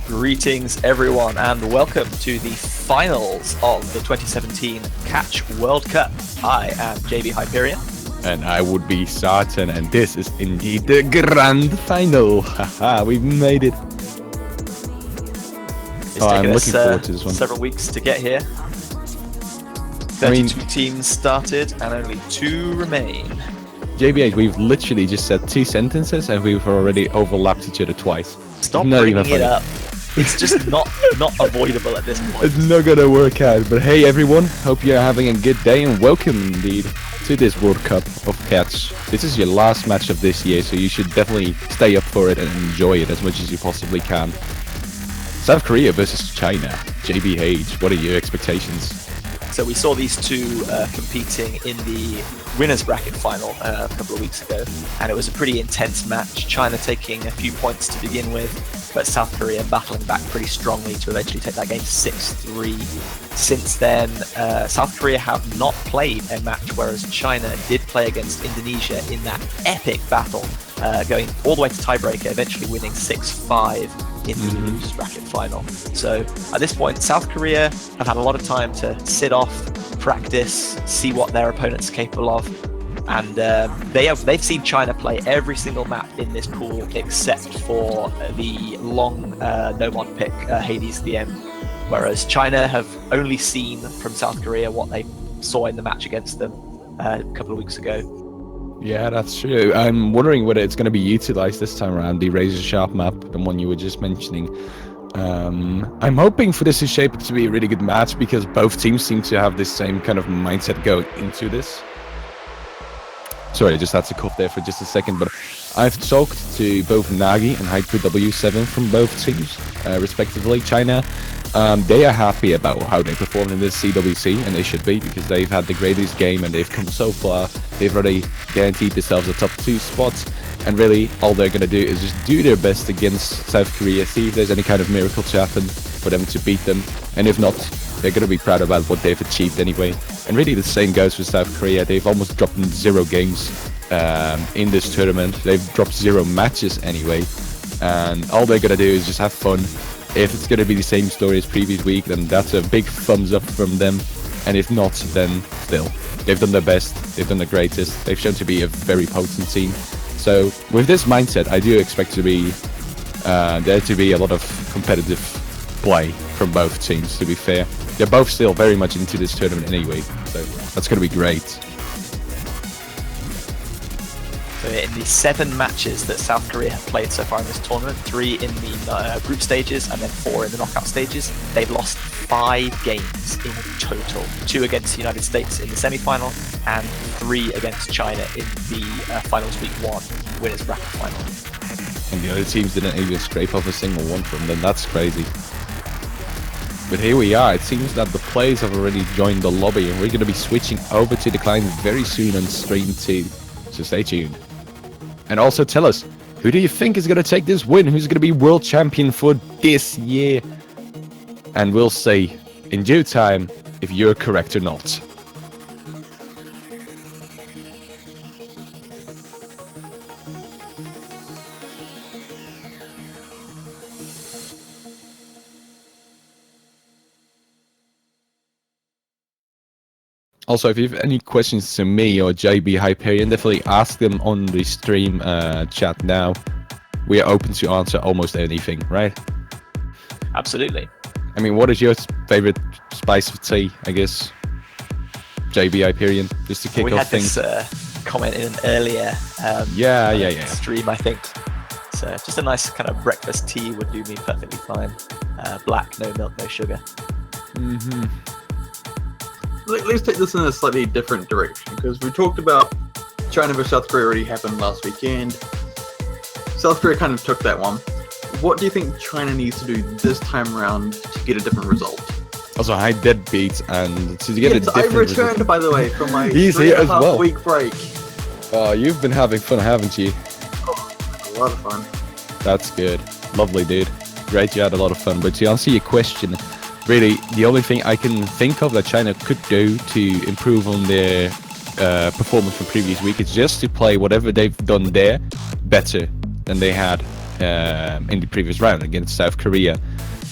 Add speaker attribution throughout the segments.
Speaker 1: Greetings everyone and welcome to the finals of the 2017 Catch World Cup. I am JB Hyperion.
Speaker 2: And I would be Sartan, and this is indeed the grand final. Haha, we've made it.
Speaker 1: It's taken
Speaker 2: I'm
Speaker 1: us
Speaker 2: looking forward to this one.
Speaker 1: several weeks to get here. 32 teams started and only 2 remain.
Speaker 2: JBH, we've literally just said 2 sentences and we've already overlapped each other twice.
Speaker 1: Stop bringing it up. It's just not avoidable at this point.
Speaker 2: It's not gonna work out. But hey everyone, hope you're having a good day and welcome indeed to this World Cup of Catch. This is your last match of this year, so you should definitely stay up for it and enjoy it as much as you possibly can. South Korea versus China. JBH, what are your expectations?
Speaker 1: So we saw these two competing in the winners bracket final a couple of weeks ago, and it was a pretty intense match. China taking a few points to begin with, but South Korea battling back pretty strongly to eventually take that game 6-3. Since then, South Korea have not played a match, whereas China did play against Indonesia in that epic battle, going all the way to tiebreaker, eventually winning 6-5 in the losers bracket final. So at this point, South Korea have had a lot of time to sit off, practice, see what their opponent's capable of, and they've seen China play every single map in this pool except for the long no-mod pick, Hades the M, whereas China have only seen from South Korea what they saw in the match against them a couple of weeks ago.
Speaker 2: Yeah, that's true. I'm wondering whether it's going to be utilized this time around, the Razor Sharp map, the one you were just mentioning. I'm hoping for this to shape up to be a really good match because both teams seem to have this same kind of mindset going into this. Sorry, I just had to cough there for just a second, but I've talked to both Nagi and HyperW7 from both teams, respectively. China, they are happy about how they performed in this CWC, and they should be, because they've had the greatest game and they've come so far. They've already guaranteed themselves a top 2 spots, and really all they're going to do is just do their best against South Korea, see if there's any kind of miracle to happen for them to beat them, and if not, they're going to be proud about what they've achieved anyway. And really the same goes for South Korea. They've almost dropped 0 games in this tournament. They've dropped 0 matches anyway, and all they're going to do is just have fun. If it's going to be the same story as previous week, then that's a big thumbs up from them, and if not, then still, they've done their best, they've done the greatest, they've shown to be a very potent team. So with this mindset, I do expect to be there to be a lot of competitive play from both teams, to be fair. They're both still very much into this tournament anyway, so that's going to be great.
Speaker 1: So in the 7 matches that South Korea have played so far in this tournament, 3 in the group stages and then 4 in the knockout stages, they've lost 5 games in total. 2 against the United States in the semi-final and 3 against China in the finals week 1 winners bracket final.
Speaker 2: And the other teams didn't even scrape off a single one from them. That's crazy. But here we are. It seems that the players have already joined the lobby, and we're going to be switching over to the client very soon on stream 2. So stay tuned. And also tell us, who do you think is going to take this win? Who's going to be world champion for this year? And we'll say in due time if you're correct or not. Also, if you have any questions to me or JB Hyperion, definitely ask them on the stream chat now. We are open to answer almost anything, right?
Speaker 1: Absolutely.
Speaker 2: I mean, what is your favorite spice of tea, I guess? JB Hyperion, just to kick off things.
Speaker 1: We had this comment in an earlier stream, I think. So just a nice kind of breakfast tea would do me perfectly fine. Black, no milk, no sugar.
Speaker 2: Mm-hmm.
Speaker 3: Let's take this in a slightly different direction, because we talked about China versus South Korea already happened last weekend. South Korea kind of took that one. What do you think China needs to do this time around to get a different result?
Speaker 2: Also, I deadbeat, and to get a different
Speaker 3: I returned,
Speaker 2: result.
Speaker 3: by the way, from my
Speaker 2: He's here as well.
Speaker 3: 3.5 week break.
Speaker 2: Oh, you've been having fun, haven't you?
Speaker 3: Oh, a lot of fun.
Speaker 2: That's good. Lovely, dude. Great, you had a lot of fun. But to answer your question, really, the only thing I can think of that China could do to improve on their performance from previous week is just to play whatever they've done there better than they had in the previous round against South Korea,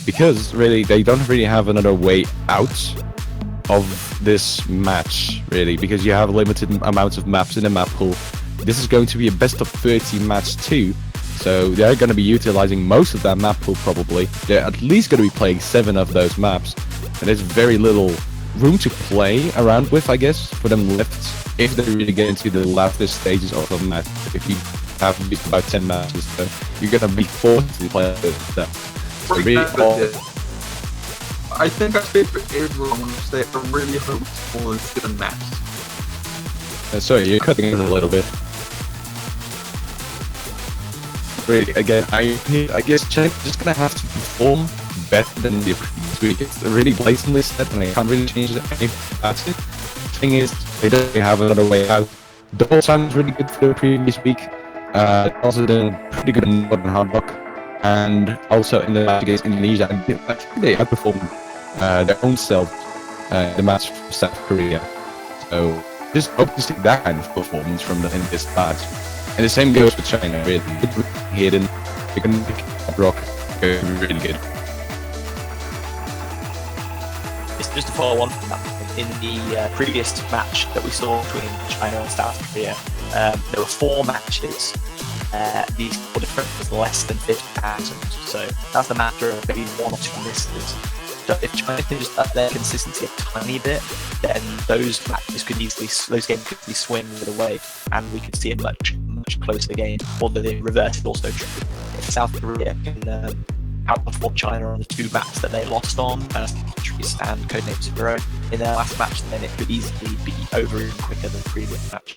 Speaker 2: because really they don't really have another way out of this match, really, because you have limited amounts of maps in the map pool. This is going to be a best of 30 match too, so they're going to be utilizing most of that map pool probably. They're at least going to be playing 7 of those maps, and there's very little room to play around with, I guess, for them left if they really get into the latter stages of the match. If you have used about 10 matches, so you're going to be forced to play stuff. So really
Speaker 3: I think I speak for everyone when I say I really hope it's more than 7 maps.
Speaker 2: Sorry, you're cutting it a little bit. Really, again, I guess China's just gonna have to perform better than the previous week. It's really blatantly said, and I can't really change anything about it. The thing is, they don't really have another way out. Double time was really good for the previous week. Also done pretty good in Modern Hard Rock, and also in the match against Indonesia. I think they outperformed their own self the match from South Korea. So just hope to see that kind of performance from them in this match. And the same goes for China, really. Hidden, they can pick up rock, go really good.
Speaker 1: Just to follow on from that, in the previous match that we saw between China and South Korea, there were 4 matches. The score difference was less than 50,000, so that's the matter of maybe 1 or 2 misses. So if China can just up their consistency a tiny bit, then those games could easily swing the other way, and we could see a much closer game. Although the reverse is also true. If South Korea can outperform China on the 2 maps that they lost on, Trees and Codename Zero in their last match, then it could easily be over even quicker than the previous match.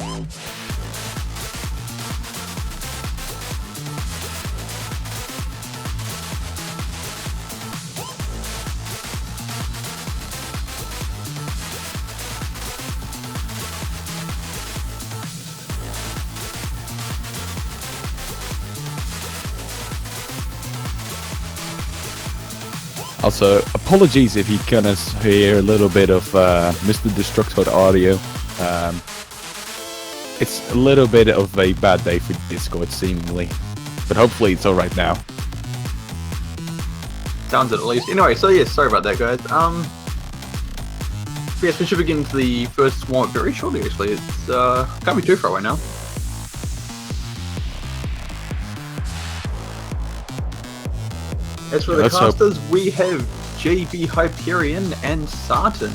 Speaker 2: Also, apologies if you kind of hear a little bit of Mr. Destructoid audio. It's a little bit of a bad day for Discord, seemingly. But hopefully it's alright now.
Speaker 3: Sounds it at least. Anyway, so yeah, sorry about that, guys. Yes, we should begin to the first one very shortly, actually. It's can't be too far away now. As for the casters, we have JB Hyperion and Sartan.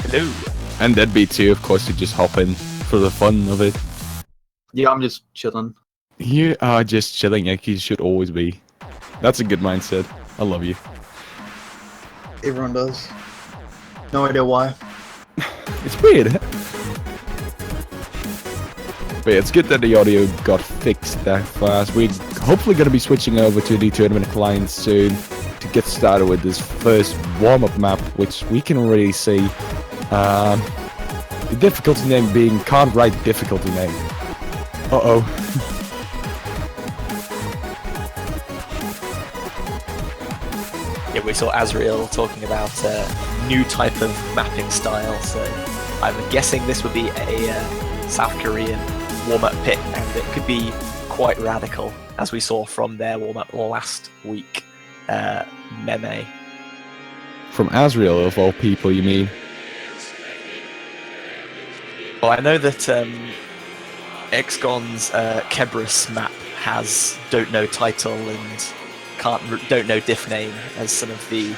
Speaker 1: Hello.
Speaker 2: And Deadbeat too, of course, to just hop in for the fun of it.
Speaker 3: Yeah, I'm just chilling.
Speaker 2: You are just chilling, like you should always be. That's a good mindset. I love you.
Speaker 3: Everyone does. No idea why.
Speaker 2: It's weird. But it's good that the audio got fixed that fast. We're hopefully going to be switching over to the tournament client soon to get started with this first warm-up map, which we can already see. The difficulty name being can't write difficulty name. Uh-oh.
Speaker 1: Yeah, we saw Azrael talking about a new type of mapping style, so I'm guessing this would be a South Korean warm-up pit, and it could be quite radical, as we saw from their warm-up last week, Meme.
Speaker 2: From Azrael, of all people, you mean?
Speaker 1: Well, I know that XCon's Kebris map has don't know title and don't know diff name as some of the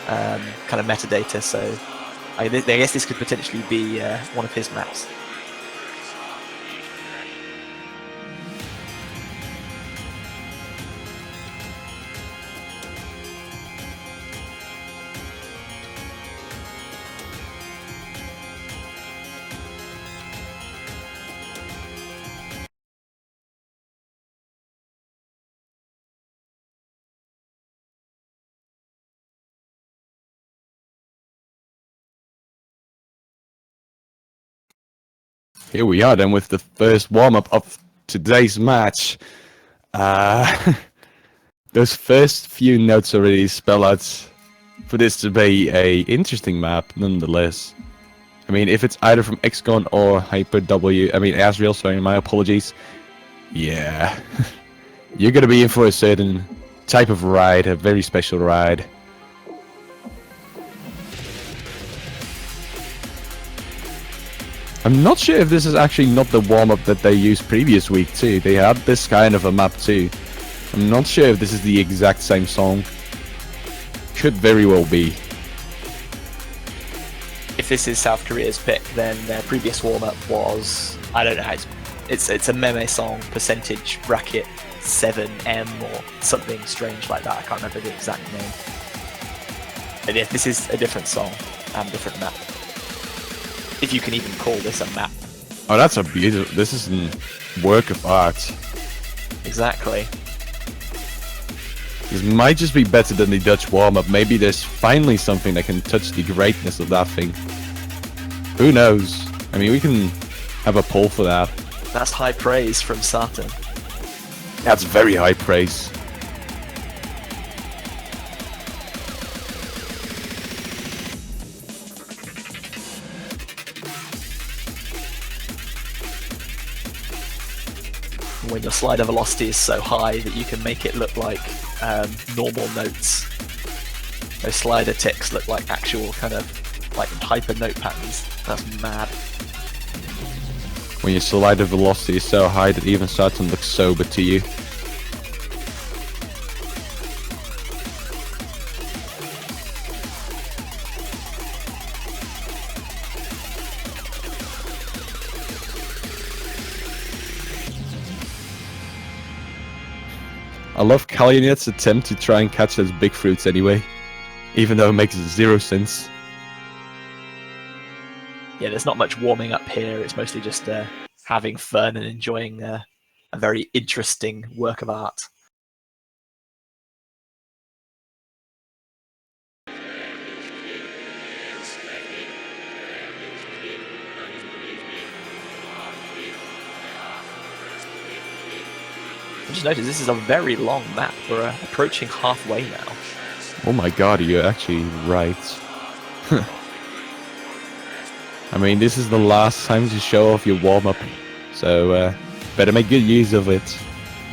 Speaker 1: kind of metadata, so I guess this could potentially be one of his maps.
Speaker 2: Here we are then with the first warm-up of today's match. Those first few notes already spell out for this to be a interesting map nonetheless. I mean, if it's either from XCon or Azrael, sorry, my apologies. Yeah. You're gonna be in for a certain type of ride, a very special ride. I'm not sure if this is actually not the warm-up that they used previous week too. They had this kind of a map too. I'm not sure if this is the exact same song. Could very well be.
Speaker 1: If this is South Korea's pick, then their previous warm-up was, I don't know how it's a meme song, percentage bracket 7M or something strange like that. I can't remember the exact name. But yeah, this is a different song and different map. If you can even call this a map.
Speaker 2: Oh, that's a beautiful. This is a work of art.
Speaker 1: Exactly.
Speaker 2: This might just be better than the Dutch warm-up. Maybe there's finally something that can touch the greatness of that thing. Who knows? I mean, we can have a poll for that.
Speaker 1: That's high praise from Satan.
Speaker 2: That's very high praise.
Speaker 1: When your slider velocity is so high that you can make it look like normal notes. Those slider ticks look like actual kind of like hyper note patterns. That's mad.
Speaker 2: When your slider velocity is so high that even Satan looks sober to you. I love Kalyanet's attempt to try and catch those big fruits anyway, even though it makes 0 sense.
Speaker 1: Yeah, there's not much warming up here. It's mostly just having fun and enjoying a very interesting work of art. I just noticed this is a very long map. We're approaching halfway now.
Speaker 2: Oh my god, you're actually right. I mean, this is the last time to show off your warm-up, so better make good use of it.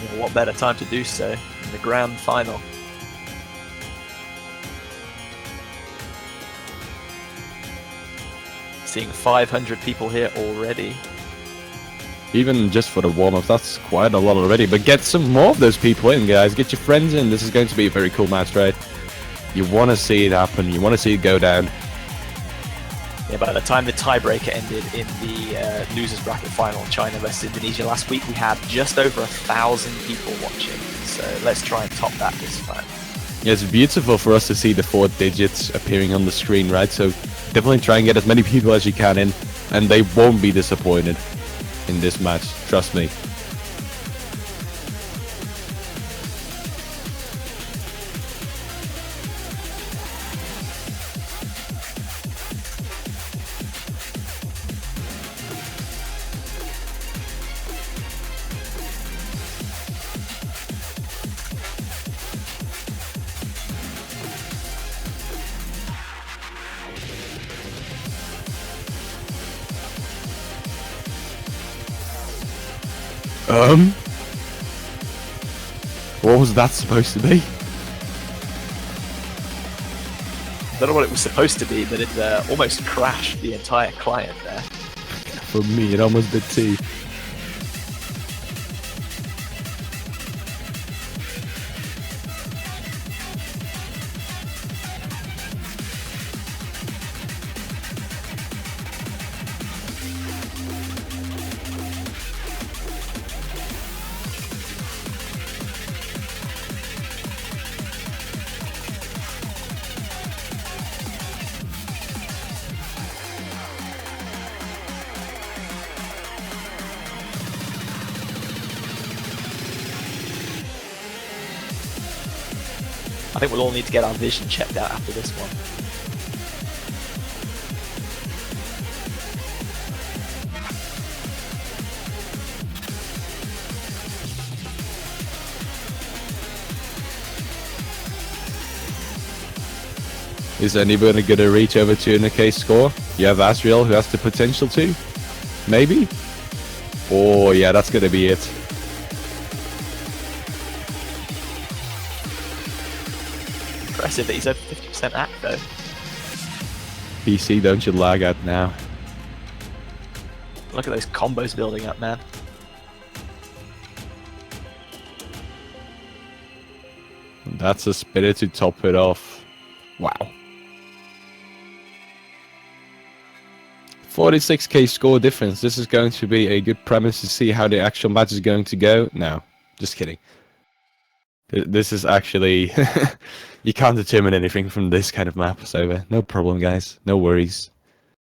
Speaker 1: Yeah, what better time to do so in the grand final? Seeing 500 people here already.
Speaker 2: Even just for the warm-up, that's quite a lot already. But get some more of those people in, guys. Get your friends in. This is going to be a very cool match, right? You want to see it happen. You want to see it go down.
Speaker 1: Yeah, by the time the tiebreaker ended in the losers bracket final, China versus Indonesia last week, we had just over 1,000 people watching. So let's try and top that this time.
Speaker 2: Yeah, it's beautiful for us to see the 4 digits appearing on the screen, right? So definitely try and get as many people as you can in, and they won't be disappointed in this match, trust me. What was that supposed to be?
Speaker 1: I don't know what it was supposed to be, but it almost crashed the entire client there.
Speaker 2: For me, it almost did too.
Speaker 1: I think we'll all need to get our vision checked out after this one.
Speaker 2: Is anybody going to reach over 200k score? You have Asriel, who has the potential to? Maybe? Oh yeah, that's going to be it.
Speaker 1: impressive that he's over 50% act though.
Speaker 2: PC, don't you lag out now.
Speaker 1: Look at those combos building up, man.
Speaker 2: That's a spitter to top it off. Wow. 46k score difference. This is going to be a good premise to see how the actual match is going to go. No, just kidding. This is actually... you can't determine anything from this kind of map, so no problem, guys. No worries.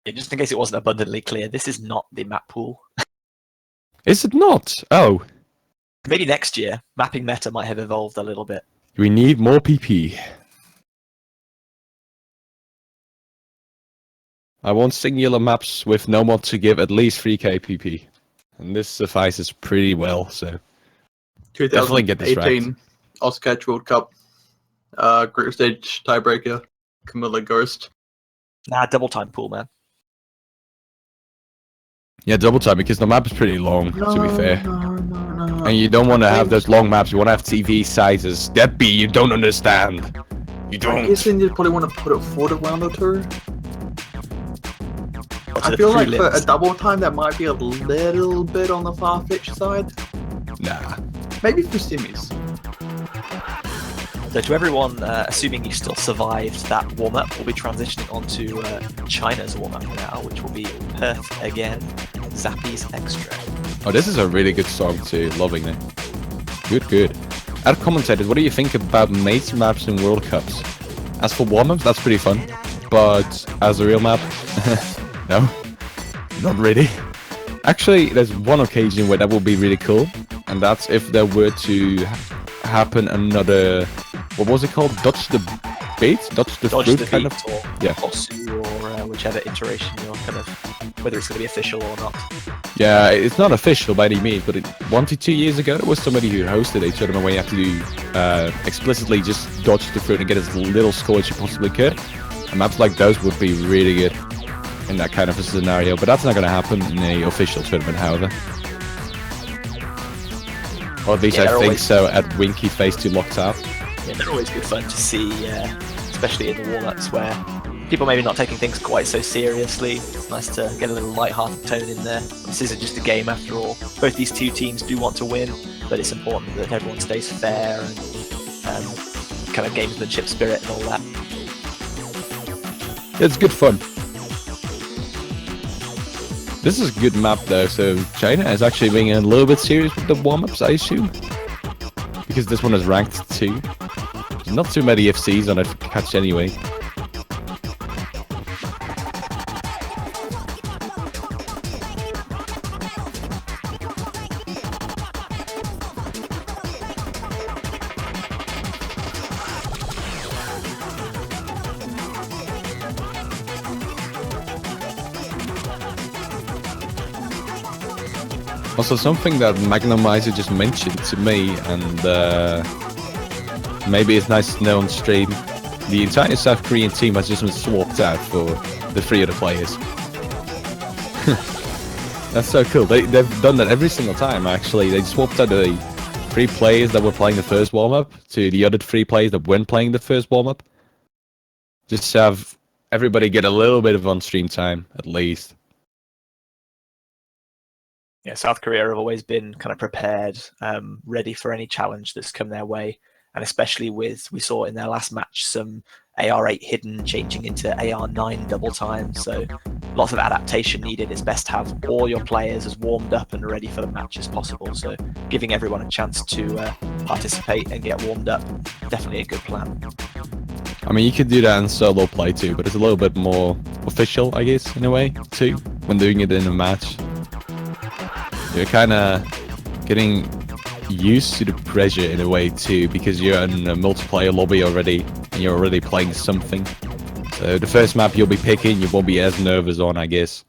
Speaker 1: Yeah, just in case it wasn't abundantly clear, this is not the map pool.
Speaker 2: Is it not? Oh.
Speaker 1: Maybe next year, mapping meta might have evolved a little bit.
Speaker 2: We need more PP. I want singular maps with no mod to give at least 3k PP. And this suffices pretty well, so... definitely get this right.
Speaker 3: 2018 Oscar World Cup. Group stage tiebreaker. Camilla Ghost.
Speaker 1: Nah, double time pool, man.
Speaker 2: Yeah, double time, because the map is pretty long, to be fair.
Speaker 3: No.
Speaker 2: And you don't want to have those long maps, you want to have TV sizes. Deadbeat, you don't understand. You don't.
Speaker 3: I'm guessing you probably want to put it forward a round or two.
Speaker 1: To
Speaker 3: I
Speaker 1: the
Speaker 3: feel like for
Speaker 1: prelims.
Speaker 3: a double time that might be a little bit on the far-fetched side.
Speaker 2: Nah.
Speaker 3: Maybe for Simmies.
Speaker 1: So to everyone, assuming you still survived that warm-up, we'll be transitioning on to China's warm-up now, which will be Perth again, Zappy's Extra.
Speaker 2: Oh, this is a really good song too. Loving it. Good. Our commentators, what do you think about mates maps in World Cups? As for warm-ups, that's pretty fun. But as a real map, no, not really. Actually, there's one occasion where that would be really cool, and that's if there were to happen another, what was it called? Dodge the bait? Dodge the fruit
Speaker 1: the
Speaker 2: kind
Speaker 1: beat,
Speaker 2: of?
Speaker 1: or
Speaker 2: Yeah.
Speaker 1: Osu, or whichever iteration you're kind of, whether it's going to be official or not.
Speaker 2: Yeah, it's not official by any means, but 1 to 2 years ago, there was somebody who hosted a tournament where you have to do explicitly just dodge the fruit and get as little score as you possibly could. And maps like those would be really good in that kind of a scenario, but that's not going to happen in a official tournament, however. Or at least
Speaker 1: Yeah,
Speaker 2: I
Speaker 1: they're
Speaker 2: think
Speaker 1: always-
Speaker 2: so at Winky Phase 2 locked out.
Speaker 1: Yeah, they're always good fun to see, especially in the warm-ups where people maybe not taking things quite so seriously. It's nice to get a little light-hearted tone in there. This isn't just a game after all. Both these two teams do want to win, but it's important that everyone stays fair and kind of gamesmanship spirit and all that.
Speaker 2: It's good fun. This is a good map though, so China is actually being a little bit serious with the warm-ups, I assume. Because this one is ranked 2. There's not too many FCs on it to catch anyway. Also, something that Magnumizer just mentioned to me, and maybe it's nice to know on stream, the entire South Korean team has just been swapped out for the 3 other players. That's so cool. They've done that every single time, actually. They swapped out the 3 players that were playing the first warm-up to the other 3 players that weren't playing the first warm-up. Just to have everybody get a little bit of on-stream time, at least.
Speaker 1: Yeah, South Korea have always been kind of prepared, ready for any challenge that's come their way. And especially with, we saw in their last match, some AR8 hidden changing into AR9 double time. So lots of adaptation needed. It's best to have all your players as warmed up and ready for the match as possible. So giving everyone a chance to participate and get warmed up, definitely a good plan.
Speaker 2: I mean, you could do that in solo play too, but it's a little bit more official, I guess, in a way, too, when doing it in a match. You're kind of getting used to the pressure in a way too, because you're in a multiplayer lobby already, and you're already playing something. So the first map you'll be picking, you won't be as nervous on, I guess.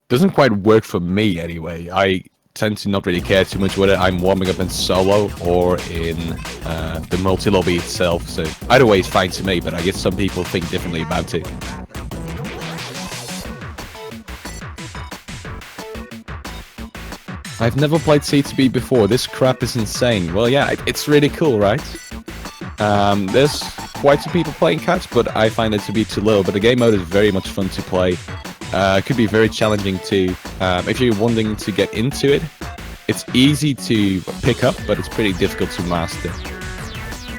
Speaker 2: Doesn't quite work for me anyway. I tend to not really care too much whether I'm warming up in solo or in the multi-lobby itself. So either way is fine to me, but I guess some people think differently about it. I've never played C2B before. This crap is insane. Well, yeah, it's really cool, right? There's quite some people playing catch, but I find it to be too low. But the game mode is very much fun to play. It could be very challenging too. If you're wanting to get into it, it's easy to pick up, but it's pretty difficult to master.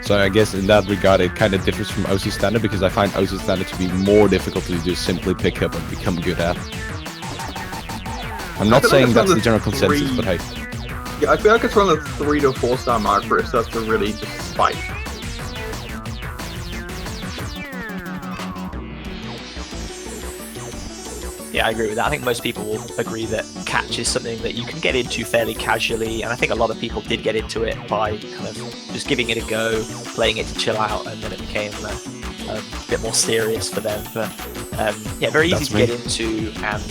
Speaker 2: So I guess in that regard, it kind of differs from OC Standard, because I find OC Standard to be more difficult to just simply pick up and become good at. I'm not saying that's the general consensus, but hey.
Speaker 3: Yeah, I feel like it's around the 3 to 4 star mark where it starts to really just spike.
Speaker 1: Yeah, I agree with that. I think most people will agree that catch is something that you can get into fairly casually, and I think a lot of people did get into it by kind of just giving it a go, playing it to chill out, and then it became a bit more serious for them. But yeah, very easy to get into and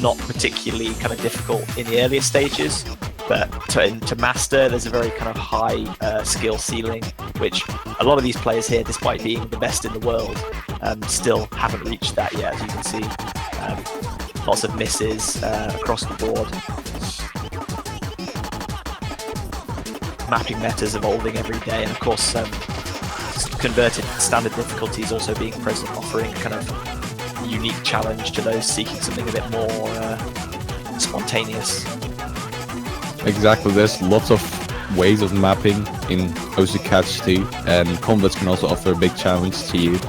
Speaker 1: not particularly kind of difficult in the earlier stages. But to master, there's a very kind of high skill ceiling, which a lot of these players here, despite being the best in the world, still haven't reached that yet, as you can see. Lots of misses across the board. Mapping metas evolving every day, and of course converted standard difficulties also being present, offering kind of unique challenge to those seeking something a bit more spontaneous.
Speaker 2: Exactly, there's lots of ways of mapping in OC Catch too, and converts can also offer a big challenge to you.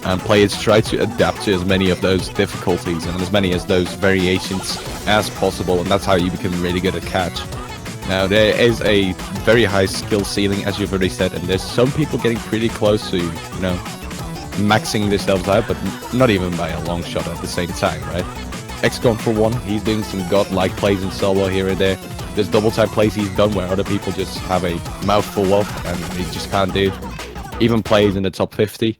Speaker 2: And players try to adapt to as many of those difficulties and as many of those variations as possible, and that's how you become really good at catch. Now, there is a very high skill ceiling, as you've already said, and there's some people getting pretty close to, you know, maxing themselves out, but not even by a long shot at the same time, right? XCon, for one, he's doing some godlike plays in solo here and there. There's double time plays he's done where other people just have a mouthful of and they just can't do. Even plays in the top 50.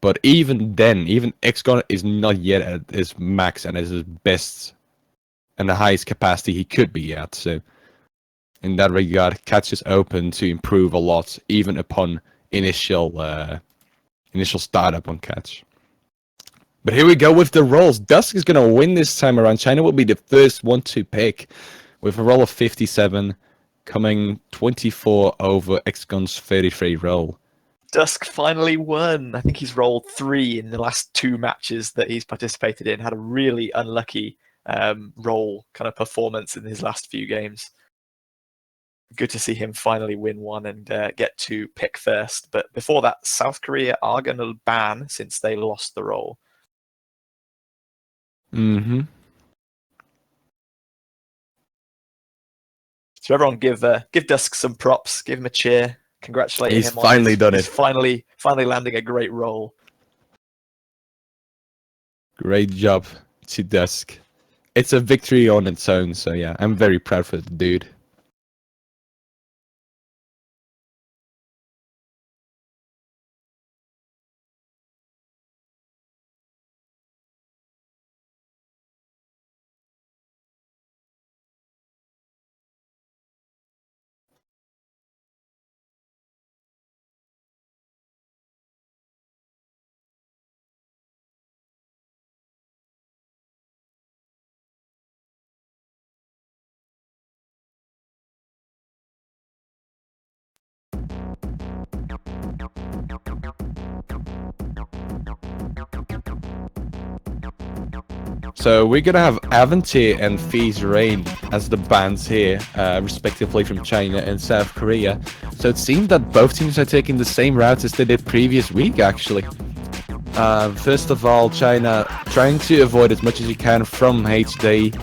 Speaker 2: But even then, even XCon is not yet at his max and at his best and the highest capacity he could be at. So in that regard, catch is open to improve a lot, even upon initial startup on catch. But here we go with the rolls. Dusk is going to win this time around. China will be the first one to pick with a roll of 57, coming 24 over XCon's 33 roll.
Speaker 1: Dusk finally won. I think he's rolled 3 in the last 2 matches that he's participated in. Had a really unlucky roll kind of performance in his last few games. Good to see him finally win one and get to pick first. But before that, South Korea are going to ban since they lost the roll.
Speaker 2: Mm-hmm.
Speaker 1: So everyone give Dusk some props. Give him a cheer. Congratulate him.
Speaker 2: He's finally done it.
Speaker 1: He's finally landing a great role.
Speaker 2: Great job to Dusk. It's a victory on its own, so yeah, I'm very proud for the dude. So we're gonna have Avanti and Fees Rain as the bans here, respectively from China and South Korea. So it seems that both teams are taking the same route as they did previous week, actually. First of all, China trying to avoid as much as you can from HD,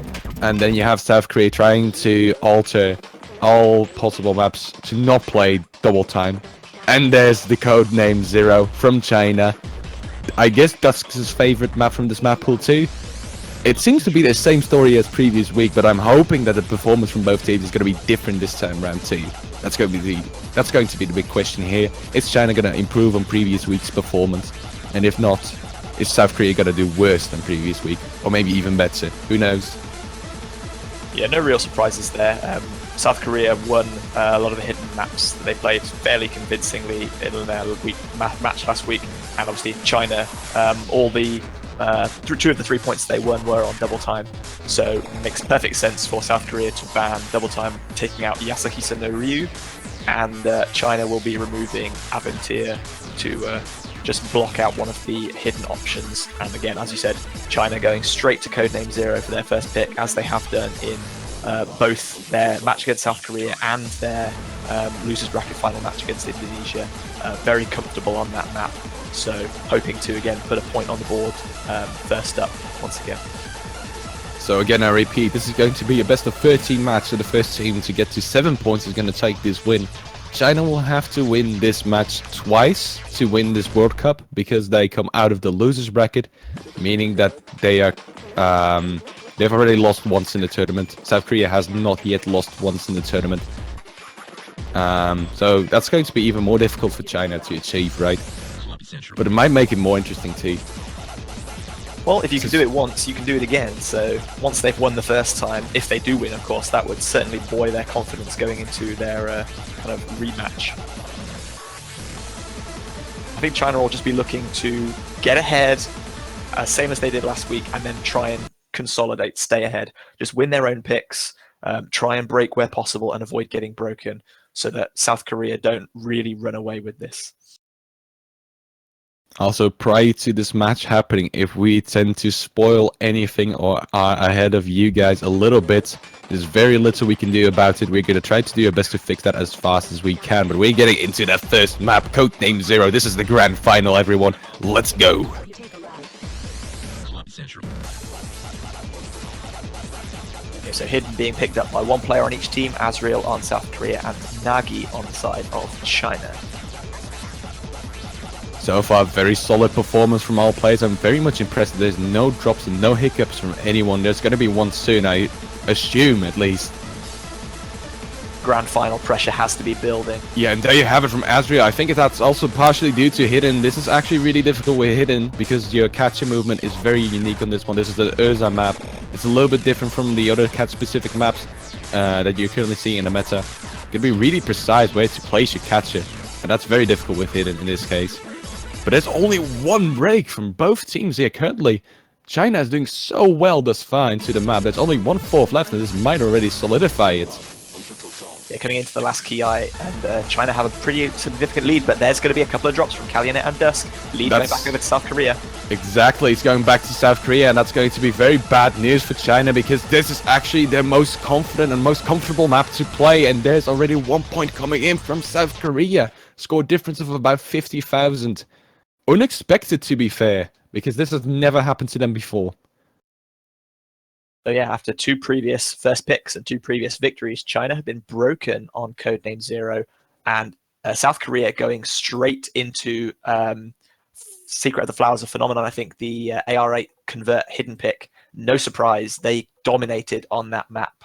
Speaker 2: and then you have South Korea trying to alter all possible maps to not play double time. And there's the code name Zero from China. I guess Dusk's favorite map from this map pool too. It seems to be the same story as previous week, but I'm hoping that the performance from both teams is going to be different this time round too. That's going to be the big question here. Is China going to improve on previous week's performance? And if not, is South Korea going to do worse than previous week? Or maybe even better? Who knows?
Speaker 1: Yeah, no real surprises there. South Korea won a lot of the hidden maps that they played fairly convincingly in their match last week. And obviously China, all the two of the 3 points they won were on double time. So it makes perfect sense for South Korea to ban double time, taking out Yasuhisa no Ryu, and China will be removing Aventir to just block out one of the hidden options. And again, as you said, China going straight to Codename Zero for their first pick, as they have done in both their match against South Korea and their losers bracket final match against Indonesia. Very comfortable on that map, so hoping to again put a point on the board first up once again.
Speaker 2: So again, I repeat, this is going to be a best of 13 match, so the first team to get to 7 points is going to take this win. China will have to win this match twice to win this World Cup, because they come out of the losers bracket, meaning that they are they've already lost once in the tournament. South Korea has not yet lost once in the tournament. So that's going to be even more difficult for China to achieve, right? But it might make it more interesting too.
Speaker 1: Well, if you can do it once, you can do it again. So once they've won the first time, if they do win, of course, that would certainly buoy their confidence going into their kind of rematch. I think China will just be looking to get ahead, same as they did last week, and then try and consolidate, stay ahead. Just win their own picks, try and break where possible and avoid getting broken, so that South Korea don't really run away with this.
Speaker 2: Also, prior to this match happening, if we tend to spoil anything or are ahead of you guys a little bit, there's very little we can do about it. We're going to try to do our best to fix that as fast as we can, but we're getting into that first map, Codename Zero. This is the grand final, everyone. Let's go!
Speaker 1: Okay, so Hidden being picked up by one player on each team, Azriel on South Korea and Nagi on the side of China.
Speaker 2: So far, very solid performance from all players. I'm very much impressed that there's no drops and no hiccups from anyone. There's going to be one soon, I assume, at least.
Speaker 1: Grand final pressure has to be building.
Speaker 2: Yeah, and there you have it from Azriel. I think that's also partially due to Hidden. This is actually really difficult with Hidden, because your catcher movement is very unique on this one. This is the Urza map. It's a little bit different from the other cat-specific maps that you're currently seeing in the meta. You can be really precise where to place your catcher, and that's very difficult with Hidden in this case. But there's only one break from both teams here currently. China is doing so well thus far into the map. There's only 1/4 left, and this might already solidify it.
Speaker 1: Yeah, coming into the last Ki, and China have a pretty significant lead, but there's going to be a couple of drops from Kalyanet and Dusk. Lead going back over to South Korea.
Speaker 2: Exactly, it's going back to South Korea, and that's going to be very bad news for China, because this is actually their most confident and most comfortable map to play, and there's already 1 point coming in from South Korea. Score difference of about 50,000. Unexpected, to be fair, because this has never happened to them before.
Speaker 1: So yeah, after two previous first picks and two previous victories, China have been broken on Codename Zero, and South Korea going straight into Secret of the Flowers of Phenomenon. I think the AR8 convert hidden pick, no surprise, they dominated on that map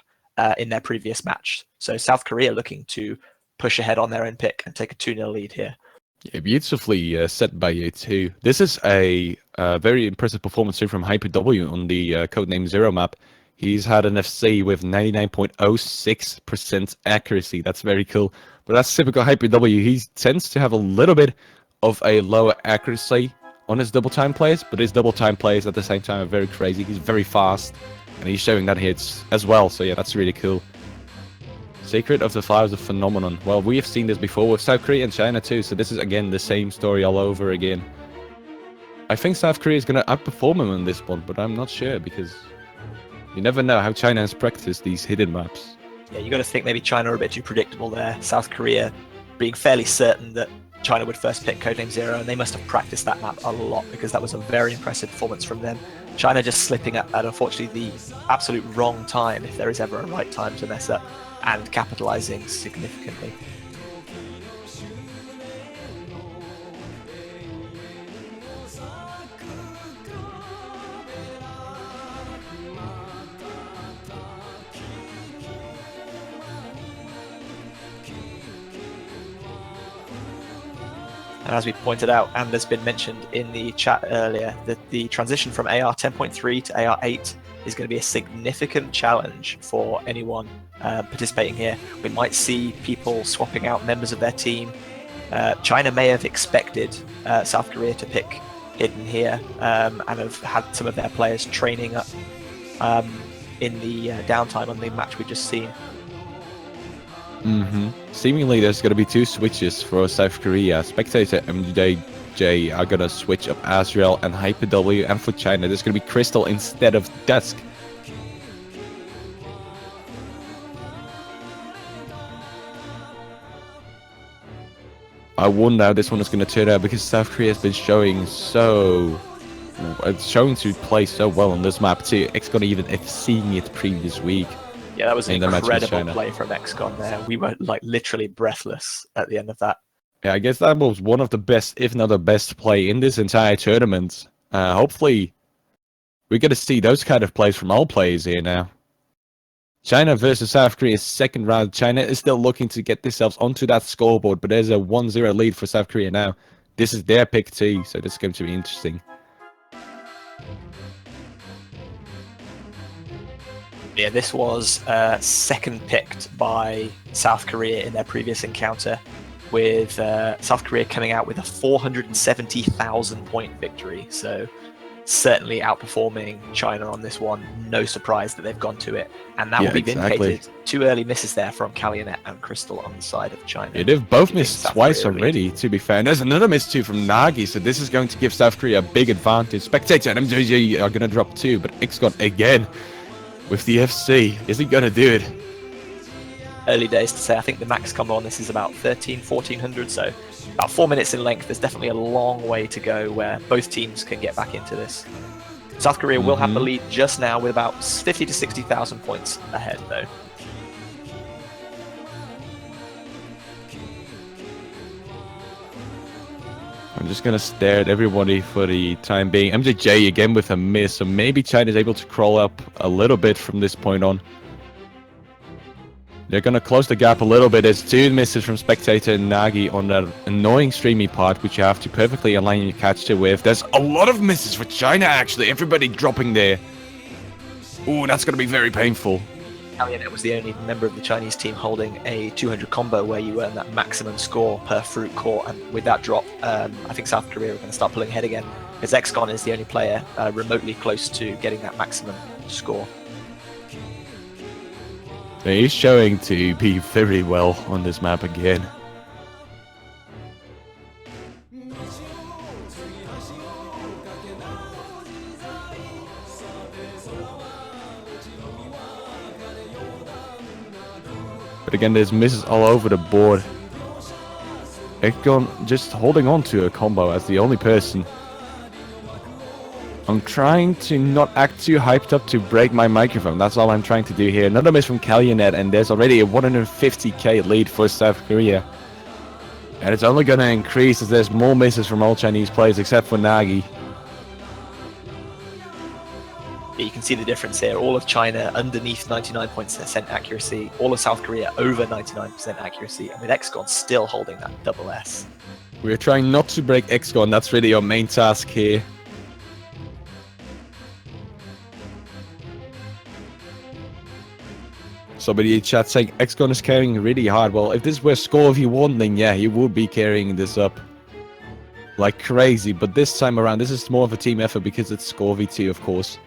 Speaker 1: in their previous match. So South Korea looking to push ahead on their own pick and take a 2-0 lead here.
Speaker 2: Yeah, beautifully set by you too. This is a very impressive performance here from Hyper W on the Codename Zero map. He's had an FC with 99.06% accuracy. That's very cool. But that's typical Hyper W. He tends to have a little bit of a lower accuracy on his double time plays, but his double time plays at the same time are very crazy. He's very fast, and he's showing that hits as well. So yeah, that's really cool. Secret of the Flowers of Phenomenon. Well, we have seen this before with South Korea and China too, so this is again the same story all over again. I think South Korea is going to outperform him on this one, but I'm not sure, because you never know how China has practiced these hidden maps.
Speaker 1: Yeah, you got to think maybe China are a bit too predictable there. South Korea being fairly certain that China would first pick Codename Zero, and they must have practiced that map a lot, because that was a very impressive performance from them. China just slipping at unfortunately the absolute wrong time, if there is ever a right time to mess up, and capitalizing significantly. And as we pointed out, and has been mentioned in the chat earlier, that the transition from AR 10.3 to AR 8 is going to be a significant challenge for anyone participating here. We might see people swapping out members of their team. China may have expected South Korea to pick hidden here and have had some of their players training up in the downtime on the match we just seen.
Speaker 2: Seemingly there's going to be 2 switches for South Korea. Spectator MJJ are going to switch up Azrael and Hyper W, and for China there's going to be Crystal instead of Dusk. I wonder how this one is going to turn out, because South Korea has been showing to play so well on this map too. XCON even FCing it previous week.
Speaker 1: Yeah, that was an incredible play from XCON there. We were like literally breathless at the end of that.
Speaker 2: Yeah, I guess that was one of the best, if not the best play in this entire tournament. Hopefully we're going to see those kind of plays from all players here now. China versus South Korea's second round. China is still looking to get themselves onto that scoreboard, but there's a 1-0 lead for South Korea now. This is their pick too, so this is going to be interesting.
Speaker 1: Yeah, this was second picked by South Korea in their previous encounter, with South Korea coming out with a 470,000 point victory. So certainly outperforming China on this one. No surprise that they've gone to it. And that will be vindicated. 2 early misses there from Kalyanet and Crystal on the side of China.
Speaker 2: Yeah, they've both missed twice already, to be fair. And there's another miss too from Nagi, so this is going to give South Korea a big advantage. Spectator and MJJ are going to drop 2, but XCON again with the FC. Is he going to do it?
Speaker 1: Early days to say. I think the max combo on this is about 1400, so about 4 minutes in length. There's definitely a long way to go where both teams can get back into this. South Korea will have the lead just now with about 50 to 60,000 points ahead, though.
Speaker 2: I'm just going to stare at everybody for the time being. MJJ again with a miss, so maybe China's able to crawl up a little bit from this point on. They're going to close the gap a little bit. There's 2 misses from Spectator and Nagi on that annoying streamy part, which you have to perfectly align your catch to with. There's a lot of misses for China, actually. Everybody dropping there. Ooh, that's going to be very painful.
Speaker 1: Kalyanet was the only member of the Chinese team holding a 200 combo where you earn that maximum score per fruit core. And with that drop, I think South Korea are going to start pulling ahead again, because XCON is the only player remotely close to getting that maximum score.
Speaker 2: He's showing to be very well on this map again. But again, there's misses all over the board. XCON just holding on to a combo as the only person. I'm trying to not act too hyped up to break my microphone. That's all I'm trying to do here. Another miss from Kalyanet, and there's already a 150k lead for South Korea. And it's only going to increase as there's more misses from all Chinese players except for Nagi.
Speaker 1: You can see the difference here. All of China underneath 99% accuracy. All of South Korea over 99% accuracy. And with XCON still holding that double S.
Speaker 2: We're trying not to break XCON. That's really our main task here. Somebody in chat saying XCON is carrying really hard. Well, if this were Score V1, then yeah, he would be carrying this up like crazy. But this time around, this is more of a team effort because it's Score V2, of course.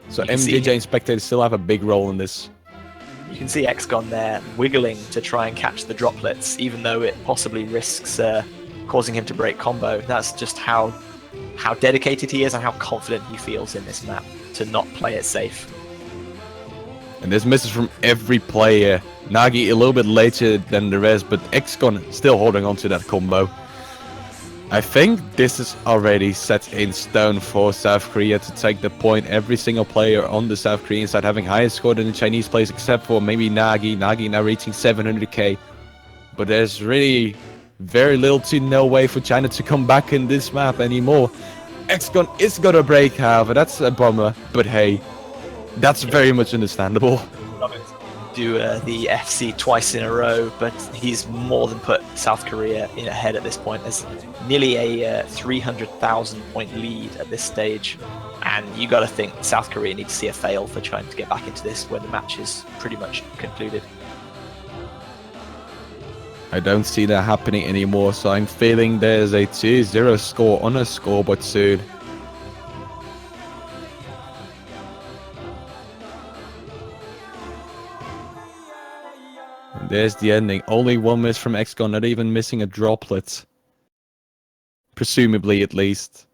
Speaker 2: So MJJ and Spectator still have a big role in this.
Speaker 1: You can see XCON there wiggling to try and catch the droplets, even though it possibly risks causing him to break combo. That's just how dedicated he is and how confident he feels in this map to not play it safe.
Speaker 2: And there's misses from every player. Nagi a little bit later than the rest, but XCON still holding on to that combo. I think this is already set in stone for South Korea to take the point. Every single player on the South Korean side having higher score than the Chinese players, except for maybe Nagi. Nagi now reaching 700k. But there's really very little to no way for China to come back in this map anymore. XCON is gonna break, however, that's a bummer. But hey, that's very much understandable.
Speaker 1: Do the FC twice in a row, but he's more than put South Korea in ahead at this point. There's nearly a 300,000 point lead at this stage, and you got to think South Korea need to see a fail for trying to get back into this when the match is pretty much concluded.
Speaker 2: I don't see that happening anymore, so I'm feeling there's a 2-0 score on a scoreboard soon. And there's the ending. Only one miss from XCon, not even missing a droplet. Presumably, at least.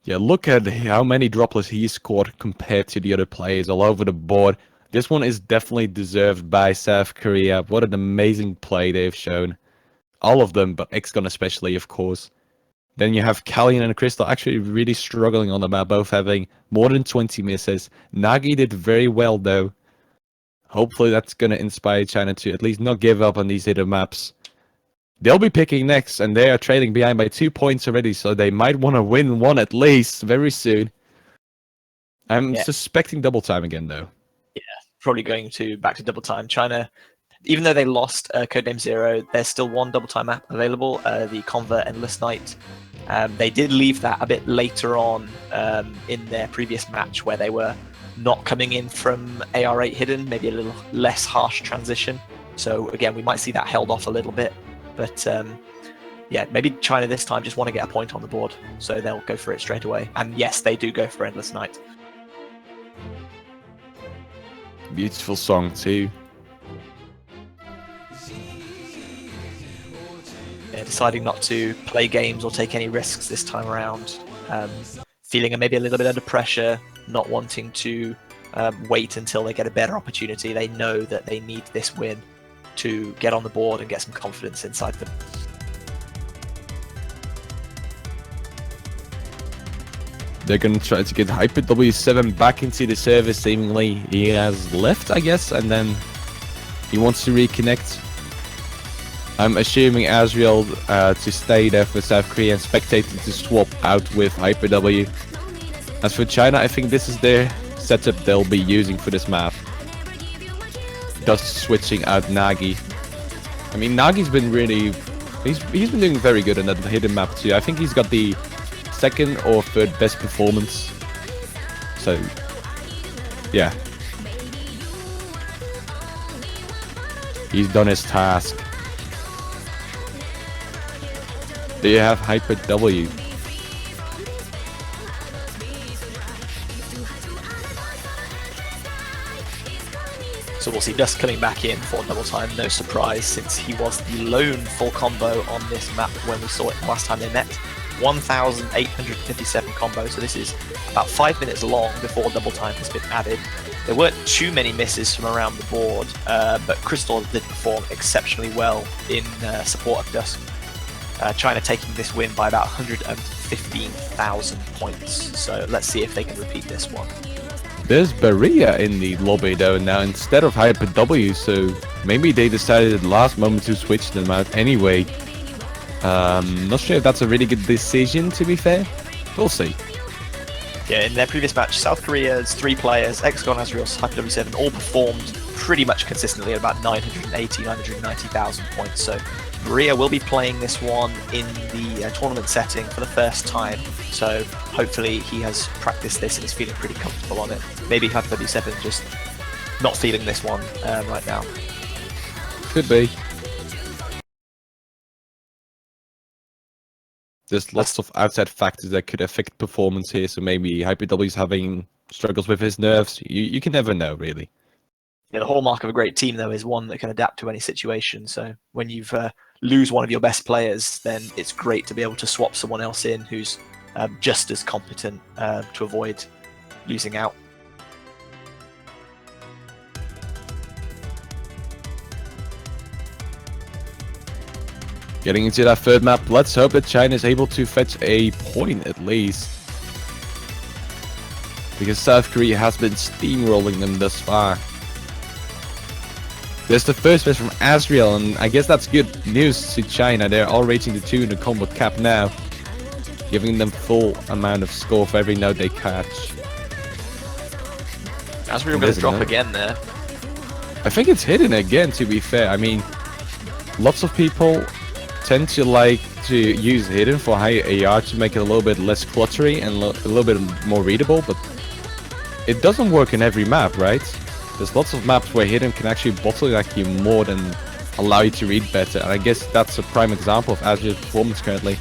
Speaker 2: Yeah, look at how many droplets he scored compared to the other players all over the board. This one is definitely deserved by South Korea. What an amazing play they've shown. All of them, but XCon especially, of course. Then you have Kallian and Crystal actually really struggling on the map, both having more than 20 misses. Nagi did very well, though. Hopefully that's going to inspire China to at least not give up on these hidden maps. They'll be picking next, and they are trailing behind by 2 points already, so they might want to win one at least very soon. I'm suspecting double time again, though.
Speaker 1: Yeah, probably going to back to double time. China, even though they lost Codename Zero, there's still one double time map available, the Convert Endless Night. They did leave that a bit later on in their previous match, where they were not coming in from AR8 hidden, maybe a little less harsh transition. So again, we might see that held off a little bit. But yeah, maybe China this time just want to get a point on the board, so they'll go for it straight away. And yes, they do go for Endless Night.
Speaker 2: Beautiful song too.
Speaker 1: Yeah, deciding not to play games or take any risks this time around. Feeling maybe a little bit under pressure, not wanting to wait until they get a better opportunity. They know that they need this win to get on the board and get some confidence inside them.
Speaker 2: They're going to try to get Hyper W7 back into the service, seemingly. He has left, I guess, and then he wants to reconnect. I'm assuming Azriel to stay there for South Korea and Spectator to swap out with Hyper W. As for China, I think this is their setup they'll be using for this map. Just switching out Nagi. I mean, Nagi's been really... He's been doing very good on that hidden map too. I think he's got the second or third best performance. So, yeah. He's done his task. There you have Hyper W.
Speaker 1: So we'll see Dust coming back in for double time, no surprise, since he was the lone full combo on this map when we saw it last time they met. 1,857 combo, so this is about 5 minutes long before double time has been added. There weren't too many misses from around the board, but Crystal did perform exceptionally well in support of Dusk. China taking this win by about 115,000 points, so let's see if they can repeat this one.
Speaker 2: There's Berea in the lobby though now instead of Hyper W, so maybe they decided at the last moment to switch them out anyway. Not sure if that's a really good decision, to be fair. We'll see.
Speaker 1: Yeah, in their previous match, South Korea's 3 players, XCon, Azriel, Hyper W7, all performed pretty much consistently at about 980, 990,000 points. So Berea will be playing this one in the tournament setting for the first time. So hopefully he has practiced this and is feeling pretty comfortable on it. Maybe Hyper W7 just not feeling this one right now.
Speaker 2: Could be. There's lots of outside factors that could affect performance here, so maybe Hyper W's having struggles with his nerves. You can never know, really.
Speaker 1: Yeah, the hallmark of a great team, though, is one that can adapt to any situation. So when you lose one of your best players, then it's great to be able to swap someone else in who's just as competent to avoid losing out.
Speaker 2: Getting into that third map, let's hope that China is able to fetch a point at least. Because South Korea has been steamrolling them thus far. There's the first miss from Azriel, and I guess that's good news to China. They're all reaching the 2 in the combo cap now, giving them full amount of score for every node they catch.
Speaker 1: Azriel going to drop again there.
Speaker 2: I think it's hidden again, to be fair. I mean, lots of people tend to like to use hidden for high AR to make it a little bit less cluttery and a little bit more readable, but it doesn't work in every map, right? There's lots of maps where hidden can actually bottleneck you more than allow you to read better. And I guess that's a prime example of Azriel's performance currently.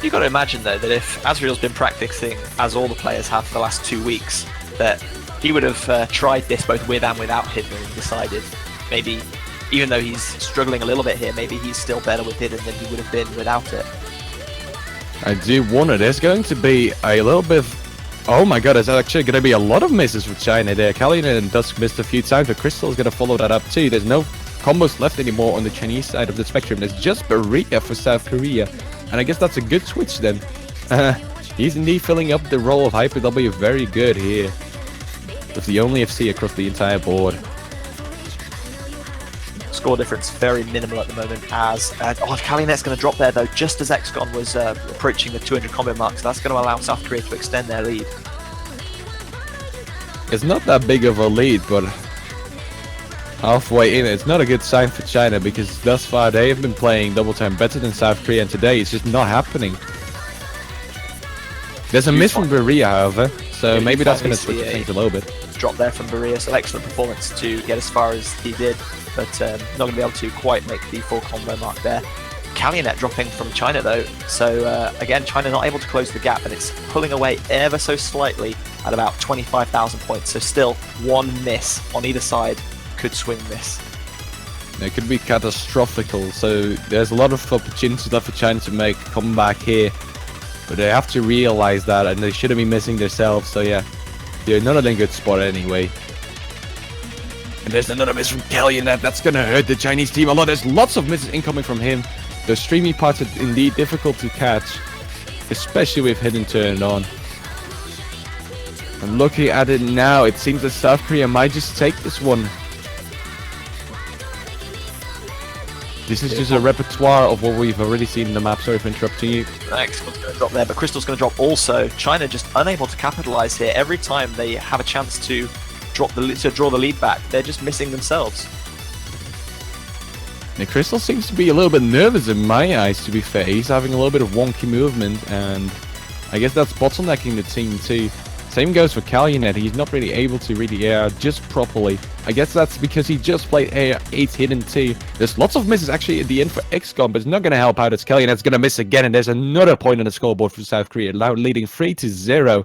Speaker 1: You've got to imagine, though, that if Azriel's been practicing, as all the players have for the last 2 weeks, that he would have tried this both with and without Hidden and decided maybe, even though he's struggling a little bit here, maybe he's still better with Hidden than he would have been without it.
Speaker 2: I do wonder, there's going to be a little bit of... Oh my god, there's actually going to be a lot of misses for China there. Kalinin and Dusk missed a few times, but Crystal is going to follow that up too. There's no combos left anymore on the Chinese side of the spectrum. There's just Berea for South Korea. And I guess that's a good switch then. He's indeed filling up the role of Hyper W very good here. With the only FC across the entire board.
Speaker 1: Score difference very minimal at the moment as... Kalinet's going to drop there though, just as XCON was approaching the 200 combo mark, so that's going to allow South Korea to extend their lead.
Speaker 2: It's not that big of a lead, but halfway in, it's not a good sign for China because thus far they have been playing double time better than South Korea, and today it's just not happening. There's a miss from Berea, however, so yeah, maybe that's going to switch things a little bit.
Speaker 1: Drop there from Berea, so excellent performance to get as far as he did, but not going to be able to quite make the full combo mark there. Kalyanet dropping from China though, so again, China not able to close the gap, and it's pulling away ever so slightly at about 25,000 points, so still one miss on either side could swing this.
Speaker 2: It could be catastrophical, so there's a lot of opportunities left for China to make a comeback here, but they have to realize that, and they shouldn't be missing themselves, so yeah, they're not in a good spot anyway. And there's another miss from Kalyanet, that's gonna hurt the Chinese team a lot. There's lots of misses incoming from him. The streamy parts are indeed difficult to catch, especially with Hidden turned on. And looking at it now, it seems that South Korea might just take this one. This is just a repertoire of what we've already seen in the map. Sorry for interrupting you.
Speaker 1: XCON's going to drop there, but Crystal's going to drop also. China just unable to capitalize here. Every time they have a chance to draw the lead back, they're just missing themselves.
Speaker 2: Now, Crystal seems to be a little bit nervous in my eyes, to be fair. He's having a little bit of wonky movement, and I guess that's bottlenecking the team too. Same goes for Kalyanet. He's not really able to read the air just properly. I guess that's because he just played air 8 Hidden too. There's lots of misses actually at the end for XCON, but it's not going to help out as Kalyonet's going to miss again, and there's another point on the scoreboard for South Korea, now leading 3-0.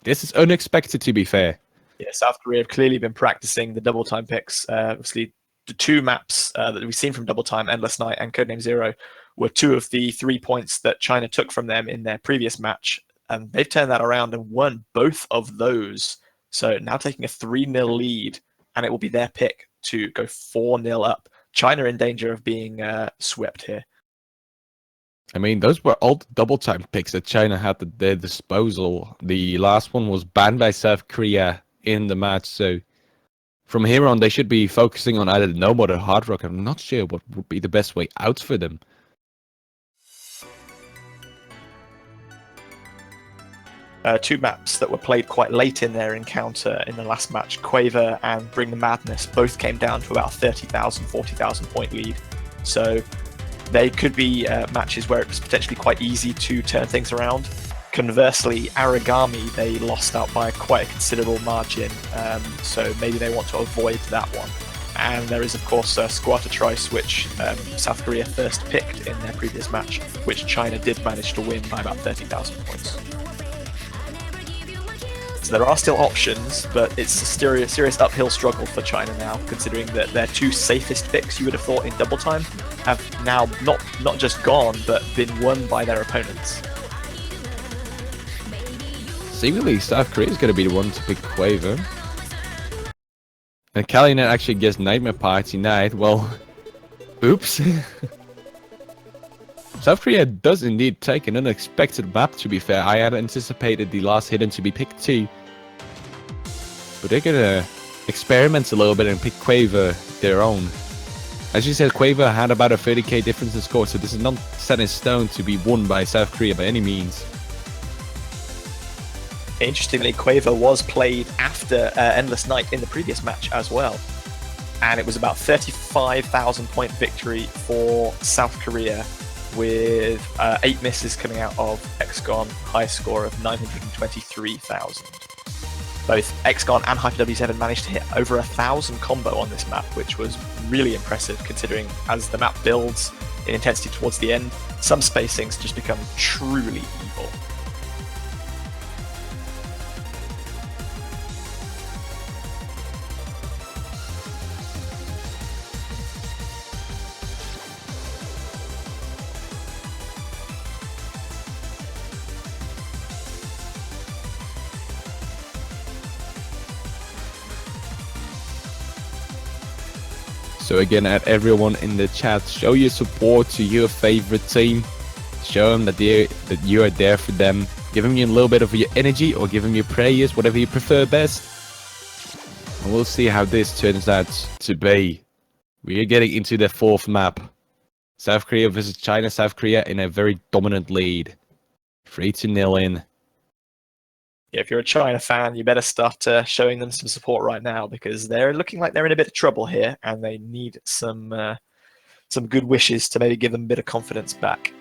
Speaker 2: This is unexpected, to be fair.
Speaker 1: Yeah, South Korea have clearly been practicing the double time picks. Obviously, the two maps that we've seen from Double Time, Endless Night and Codename Zero, were two of the 3 points that China took from them in their previous match, and they've turned that around and won both of those. So now taking a 3-0 lead, and it will be their pick to go 4-0 up. China in danger of being swept here.
Speaker 2: I mean, those were all double time picks that China had at their disposal. The last one was banned by South Korea in the match, so from here on, they should be focusing on either the No Mod or Hard Rock. I'm not sure what would be the best way out for them.
Speaker 1: Two maps that were played quite late in their encounter in the last match, Quaver and Bring the Madness, both came down to about 30,000, 40,000 point lead. So they could be matches where it was potentially quite easy to turn things around. Conversely, Aragami, they lost out by quite a considerable margin, so maybe they want to avoid that one. And there is, of course, Squatter Trice, which South Korea first picked in their previous match, which China did manage to win by about 30,000 points. So there are still options, but it's a serious uphill struggle for China now, considering that their two safest picks, you would have thought in double time, have now not just gone, but been won by their opponents.
Speaker 2: Seemingly, South Korea is going to be the one to pick Quaver. And Kalyanet actually gets Nightmare Party Night. Well, oops. South Korea does indeed take an unexpected map, to be fair. I had anticipated the last Hidden to be picked too. But they're going to experiment a little bit and pick Quaver their own. As you said, Quaver had about a 30k difference in score, so this is not set in stone to be won by South Korea by any means.
Speaker 1: Interestingly, Quaver was played after Endless Night in the previous match as well. And it was about 35,000 point victory for South Korea, with 8 misses coming out of XCON, high score of 923,000. both XGON and HyperW7 managed to hit over 1,000 combo on this map, which was really impressive considering as the map builds in intensity towards the end, some spacings just become truly evil.
Speaker 2: So again, at everyone in the chat, show your support to your favorite team. Show them that you are there for them. Give them a little bit of your energy, or give them your prayers, whatever you prefer best. And we'll see how this turns out to be. We are getting into the fourth map. South Korea versus China. South Korea in a very dominant lead. 3-0 in.
Speaker 1: Yeah, if you're a China fan, you better start showing them some support right now, because they're looking like they're in a bit of trouble here, and they need some good wishes to maybe give them a bit of confidence back.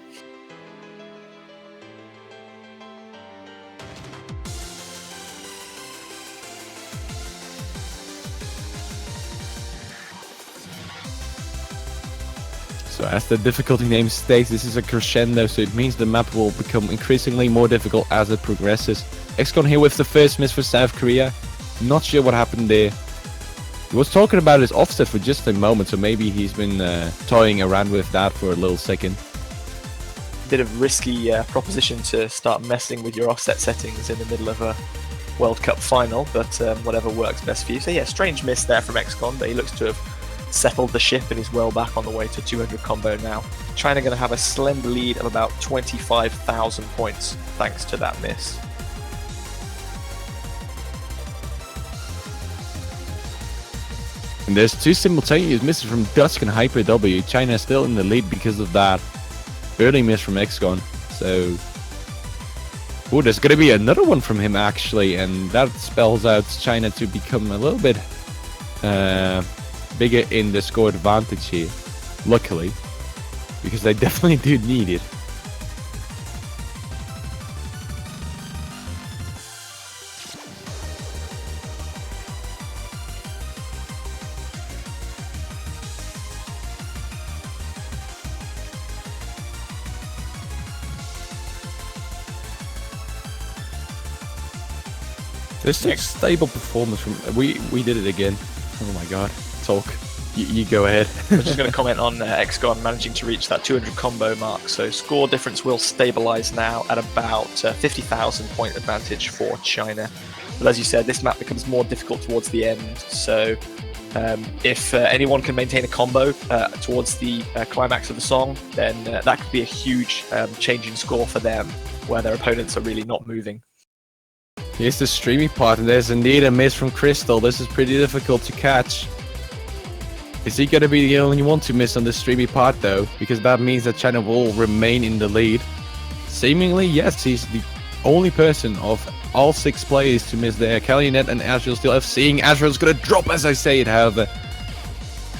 Speaker 2: So as the difficulty name states, this is a crescendo, so it means the map will become increasingly more difficult as it progresses. XCon here with the first miss for South Korea. Not sure what happened there. He was talking about his offset for just a moment, so maybe he's been toying around with that for a little second.
Speaker 1: Bit of risky proposition to start messing with your offset settings in the middle of a World Cup final, but whatever works best for you. So yeah, strange miss there from XCon, but he looks to have settled the ship and is well back on the way to 200 combo now. China going to have a slender lead of about 25,000 points thanks to that miss.
Speaker 2: And there's two simultaneous misses from Dusk and Hyper W. China is still in the lead because of that early miss from XCon. So, oh, there's going to be another one from him actually, and that spells out China to become a little bit bigger in the score advantage here, luckily, because they definitely do need it. This is a stable performance from we did it again. Oh my god. Talk. You go ahead.
Speaker 1: I'm just going to comment on XGON managing to reach that 200 combo mark. So score difference will stabilize now at about 50,000 point advantage for China. But as you said, this map becomes more difficult towards the end. So if anyone can maintain a combo towards the climax of the song, then that could be a huge change in score for them, where their opponents are really not moving.
Speaker 2: Here's the streamy part, and there's indeed a miss from Crystal. This is pretty difficult to catch. Is he going to be the only one to miss on the streamy part though? Because that means that China will remain in the lead. Seemingly, yes, he's the only person of all 6 players to miss there. Kalyanet and Azrael still have seeing. Azrael's going to drop as I say it, however.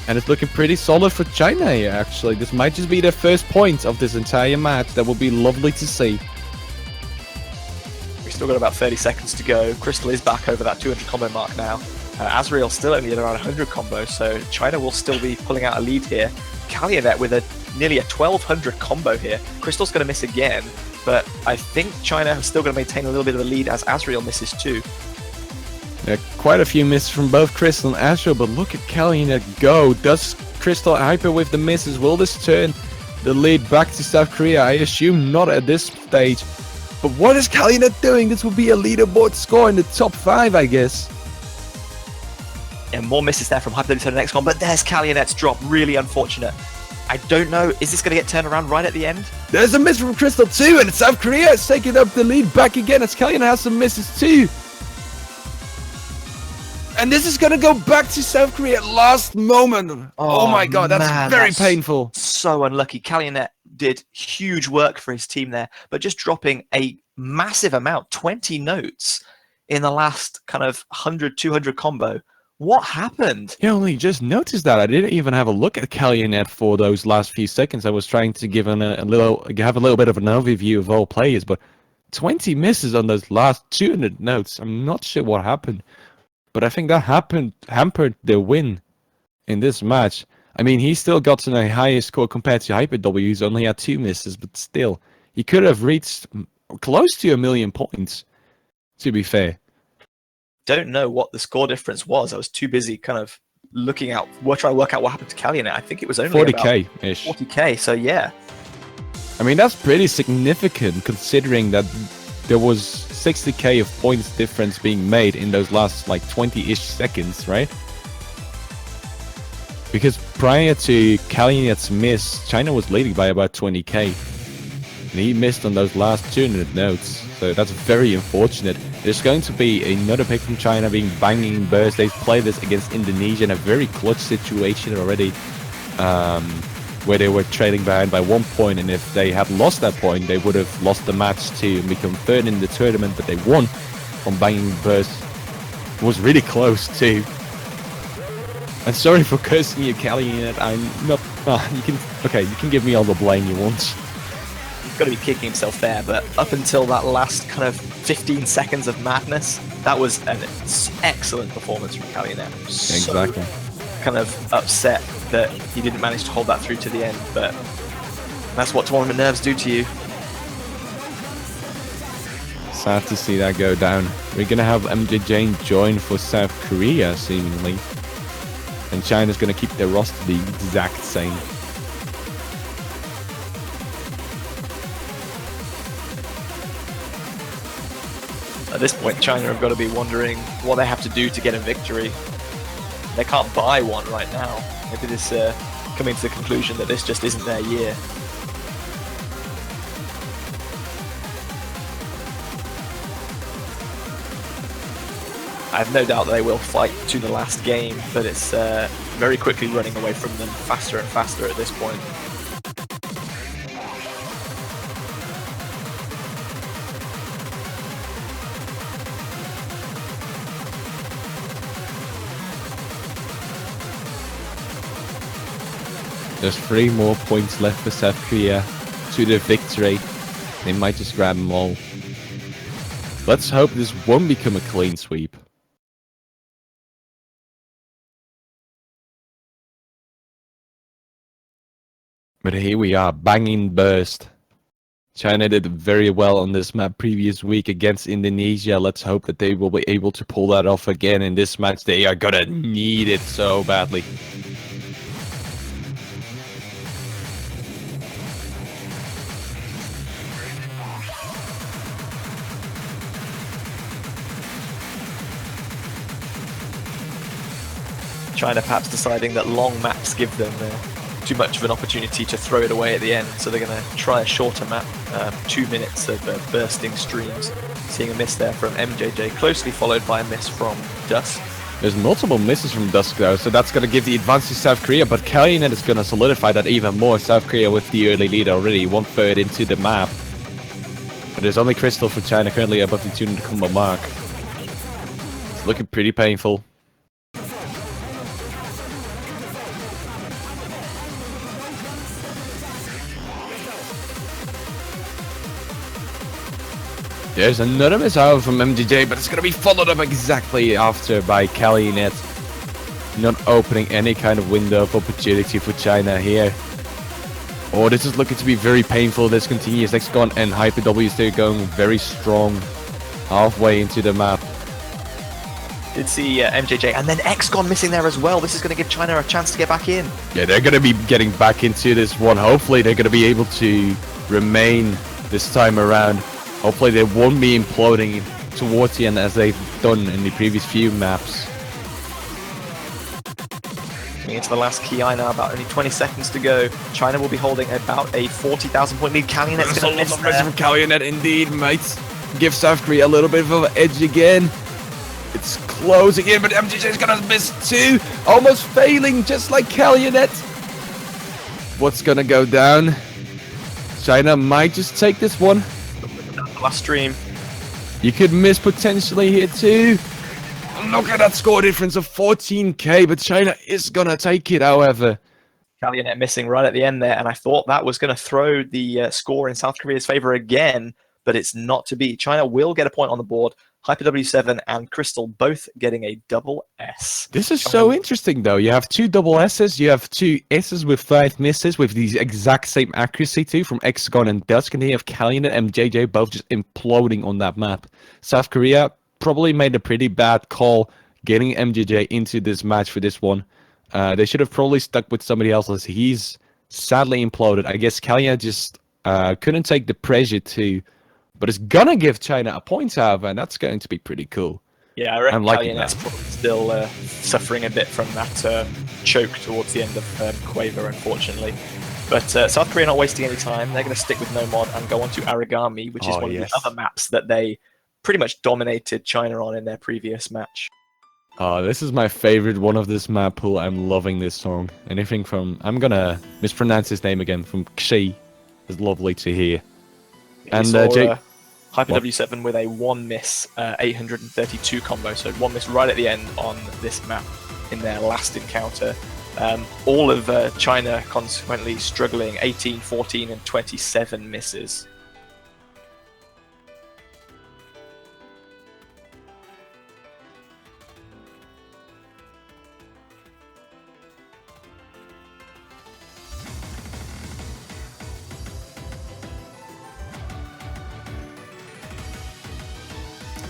Speaker 2: And it's looking pretty solid for China here, actually. This might just be their first point of this entire match. That would be lovely to see.
Speaker 1: We've still got about 30 seconds to go. Crystal is back over that 200 combo mark now. Azrael still only at around 100 combo, so China will still be pulling out a lead here. Kalyanet with nearly a 1200 combo here. Crystal's going to miss again, but I think China is still going to maintain a little bit of a lead as Azrael misses too.
Speaker 2: Yeah, quite a few misses from both Crystal and Azrael, but look at Kalyanet go. Does Crystal Hyper with the misses? Will this turn the lead back to South Korea? I assume not at this stage. But what is Kalyanet doing? This will be a leaderboard score in the top 5, I guess.
Speaker 1: And more misses there from HyperW7 and XCon, but there's Kalyanet's drop. Really unfortunate. I don't know, is this going to get turned around right at the end?
Speaker 2: There's a miss from Crystal too, and South Korea is taking up the lead back again as Kalyanet has some misses too. And this is going to go back to South Korea at last moment. Oh my god, that's very painful.
Speaker 1: So unlucky. Kalyanet did huge work for his team there, but just dropping a massive amount, 20 notes in the last kind of 100, 200 combo. What happened?
Speaker 2: I only just noticed that. I didn't even have a look at Kalyanet for those last few seconds. I was trying to give have a little bit of an overview of all players, but 20 misses on those last 200 notes. I'm not sure what happened, but I think that hampered their win in this match. I mean, he still got to a higher score compared to Hyper W, who's only had 2 misses, but still, he could have reached close to 1,000,000 points, to be fair.
Speaker 1: Don't know what the score difference was. I was too busy kind of looking out, trying to work out what happened to Kalyanet. I think it was only
Speaker 2: 40k-ish.
Speaker 1: 40k, so yeah.
Speaker 2: I mean, that's pretty significant considering that there was 60k of points difference being made in those last like 20-ish seconds, right? Because prior to Kalyanet's miss, China was leading by about 20k. And he missed on those last 200 notes. So that's very unfortunate. There's going to be another pick from China being banging burst. They've played this against Indonesia in a very clutch situation already. Where they were trailing behind by 1 point, and if they had lost that point, they would have lost the match to become third in the tournament, but they won from banging burst. It was really close too. And sorry for cursing you, Kalyanet. I'm not. You can give me all the blame you want.
Speaker 1: He's got to be kicking himself there, but up until that last kind of 15 seconds of madness, that was an excellent performance from Kalyanet.
Speaker 2: Exactly.
Speaker 1: Kind of upset that he didn't manage to hold that through to the end, but that's what tournament nerves do to you.
Speaker 2: Sad to see that go down. We're gonna have MJJ join for South Korea, seemingly. And China's gonna keep their roster the exact same.
Speaker 1: At this point, China have got to be wondering what they have to do to get a victory. They can't buy one right now. Maybe this coming to the conclusion that this just isn't their year. I have no doubt that they will fight to the last game, but it's very quickly running away from them, faster and faster at this point.
Speaker 2: There's 3 more points left for South Korea to the victory. They might just grab them all. Let's hope this won't become a clean sweep. But here we are, banging burst. China did very well on this map previous week against Indonesia. Let's hope that they will be able to pull that off again in this match. They are gonna need it so badly.
Speaker 1: China perhaps deciding that long maps give them too much of an opportunity to throw it away at the end, so they're going to try a shorter map, 2 minutes of bursting streams. Seeing a miss there from MJJ, closely followed by a miss from Dusk.
Speaker 2: There's multiple misses from Dusk though, so that's going to give the advantage to South Korea, but Kalyanet is going to solidify that even more. South Korea with the early lead already, 1/3 into the map. But there's only Crystal for China currently above the 200 combo mark. It's looking pretty painful. There's another missile from MJJ, but it's going to be followed up exactly after by Kalyanet. Not opening any kind of window of opportunity for China here. Oh, this is looking to be very painful. This continues. X-Gon and Hyper W still going very strong. Halfway into the map.
Speaker 1: Did see MJJ, and then X-Gon missing there as well. This is going to give China a chance to get back in.
Speaker 2: Yeah, they're going to be getting back into this one. Hopefully they're going to be able to remain this time around. Hopefully they won't be imploding towards the end as they've done in the previous few maps.
Speaker 1: Coming into the last ki now, about only 20 seconds to go. China will be holding about a 40,000 point lead. Kalyonet's going to miss there.
Speaker 2: From Kalyanet indeed, mates. Give South Korea a little bit of an edge again. It's closing in, but MJJ is going to miss too. Almost failing, just like Kalyanet. What's going to go down? China might just take this one.
Speaker 1: Last stream.
Speaker 2: You could miss potentially here too. Look at that score difference of 14k, but China is gonna take it, however.
Speaker 1: Kalyanet missing right at the end there, and I thought that was going to throw the score in South Korea's favor again, but it's not to be. China will get a point on the board. Hyper W7 and Crystal both getting a double S.
Speaker 2: This is so interesting, though. You have 2 double S's, you have 2 S's with 5 misses with the exact same accuracy too from Hexagon and Dusk, and then you have Kalyanet and JJ both just imploding on that map. South Korea probably made a pretty bad call getting MJJ into this match for this one. They should have probably stuck with somebody else as he's sadly imploded. I guess Kalyanet just couldn't take the pressure too. But it's gonna give China a point, however, and that's going to be pretty cool.
Speaker 1: Yeah, I reckon
Speaker 2: Kalyanet's
Speaker 1: probably still suffering a bit from that choke towards the end of Quaver, unfortunately. But South Korea not wasting any time. They're going to stick with no mod and go on to Aragami, which is one of the other maps that they pretty much dominated China on in their previous match.
Speaker 2: This is my favorite one of this map pool. I'm loving this song. Anything from... I'm gonna mispronounce his name again. From Xi is lovely to hear.
Speaker 1: And Hyper W7 with a 1 miss 832 combo, so 1 miss right at the end on this map in their last encounter. All of China consequently struggling 18, 14 and 27 misses.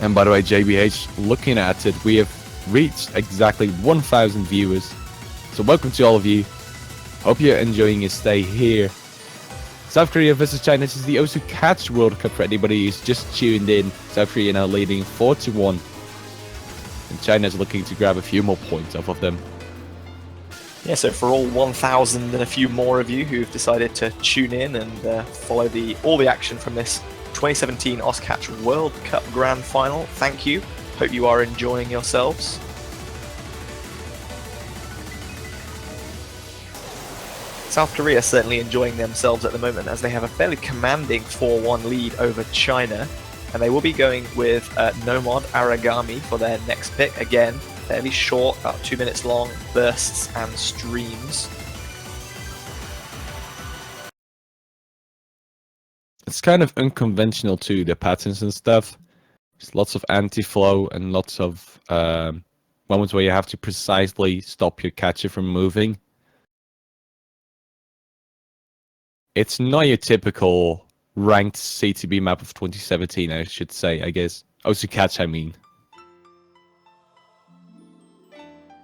Speaker 2: And by the way, JBH, looking at it, we have reached exactly 1,000 viewers. So welcome to all of you. Hope you're enjoying your stay here. South Korea versus China. This is the Osu Catch World Cup for anybody who's just tuned in. South Korea now leading 4-1. And China's looking to grab a few more points off of them.
Speaker 1: Yeah, so for all 1,000 and a few more of you who've decided to tune in and follow all the action from this 2017 Oscatch World Cup Grand Final, thank you. Hope you are enjoying yourselves. South Korea certainly enjoying themselves at the moment as they have a fairly commanding 4-1 lead over China, and they will be going with Nomod Aragami for their next pick. Again, fairly short, about 2 minutes long, bursts and streams.
Speaker 2: It's kind of unconventional too, the patterns and stuff. There's lots of anti-flow and lots of moments where you have to precisely stop your catcher from moving. It's not your typical ranked CTB map of 2017, I should say, I guess. Osu Catch, I mean.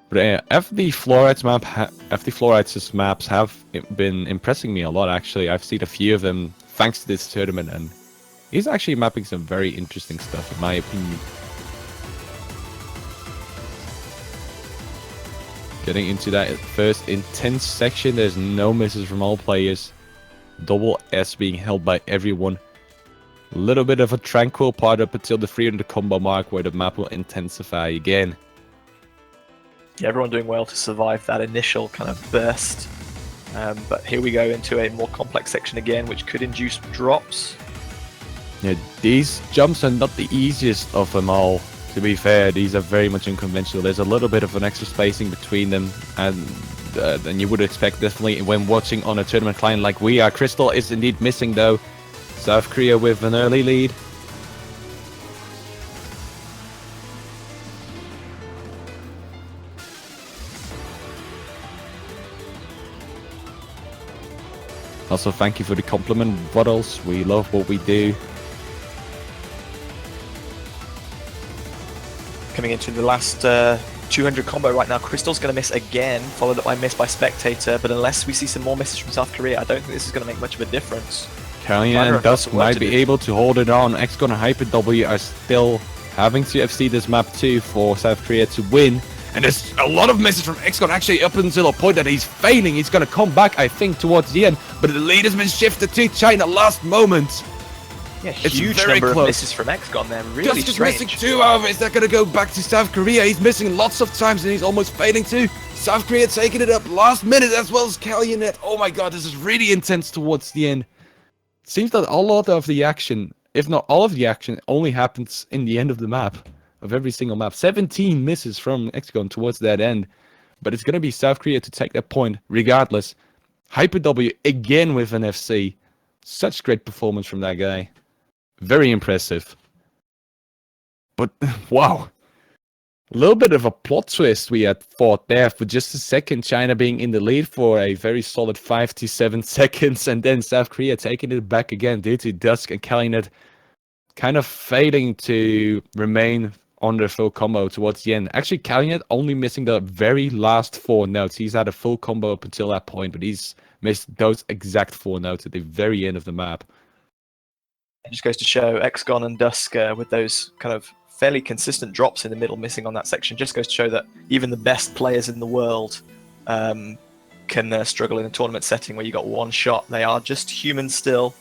Speaker 2: But FD Fluoride's maps have been impressing me a lot, actually. I've seen a few of them thanks to this tournament, and he's actually mapping some very interesting stuff, in my opinion. Getting into that first intense section, there's no misses from all players. Double S being held by everyone. A little bit of a tranquil part up until the 300 combo mark where the map will intensify again.
Speaker 1: Yeah, everyone doing well to survive that initial kind of burst. But here we go into a more complex section again, which could induce drops.
Speaker 2: Yeah, these jumps are not the easiest of them all, to be fair. These are very much unconventional. There's a little bit of an extra spacing between them, and than you would expect definitely when watching on a tournament client like we are. Crystal is indeed missing though. South Korea with an early lead. Also, thank you for the compliment, Bottles. We love what we do.
Speaker 1: Coming into the last 200 combo right now, Crystal's going to miss again, followed up by miss by Spectator, but unless we see some more misses from South Korea, I don't think this is going to make much of a difference.
Speaker 2: Kalyanet and Dusk might be able to hold it on. Hexagon and Hyper W are still having to FC this map too for South Korea to win. And there's a lot of misses from Hexagon actually up until a point that he's failing. He's going to come back, I think, towards the end. But the lead has been shifted to China last moment.
Speaker 1: Yeah, huge number of misses from Hexagon there. Really
Speaker 2: Dusk is
Speaker 1: strange.
Speaker 2: missing too, however. Is that going to go back to South Korea? He's missing lots of times and he's almost failing too. South Korea taking it up last minute as well as Kalyanet. Oh my god, this is really intense towards the end. It seems that a lot of the action, if not all of the action, only happens in the end of the map. Of every single map. 17 misses from Hexagon towards that end. But it's going to be South Korea to take that point regardless. Hyper W again with an FC. Such great performance from that guy. Very impressive. But, wow. A little bit of a plot twist we had thought there for just a second. China being in the lead for a very solid 5 to 7 seconds. And then South Korea taking it back again due to Dusk and Calumet kind of failing to remain on their full combo towards the end. Actually, Calumet only missing the very last 4 notes. He's had a full combo up until that point, but he's missed those exact 4 notes at the very end of the map.
Speaker 1: It just goes to show Exgon and Dusk with those kind of fairly consistent drops in the middle missing on that section. Just goes to show that even the best players in the world can struggle in a tournament setting where you got one shot. They are just human still.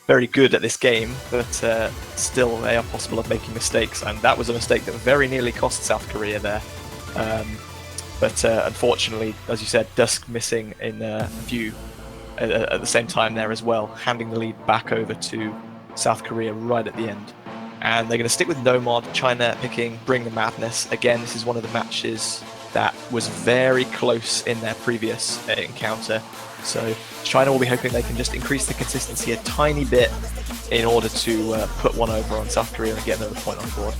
Speaker 1: Very good at this game, but still they are possible of making mistakes, and that was a mistake that very nearly cost South Korea there. But unfortunately, as you said, Dusk missing in a few at the same time there as well, handing the lead back over to South Korea right at the end. And they're going to stick with Nomad. China picking Bring the Madness. Again, this is one of the matches that was very close in their previous encounter. So China will be hoping they can just increase the consistency a tiny bit in order to put one over on South Korea and get another point on board.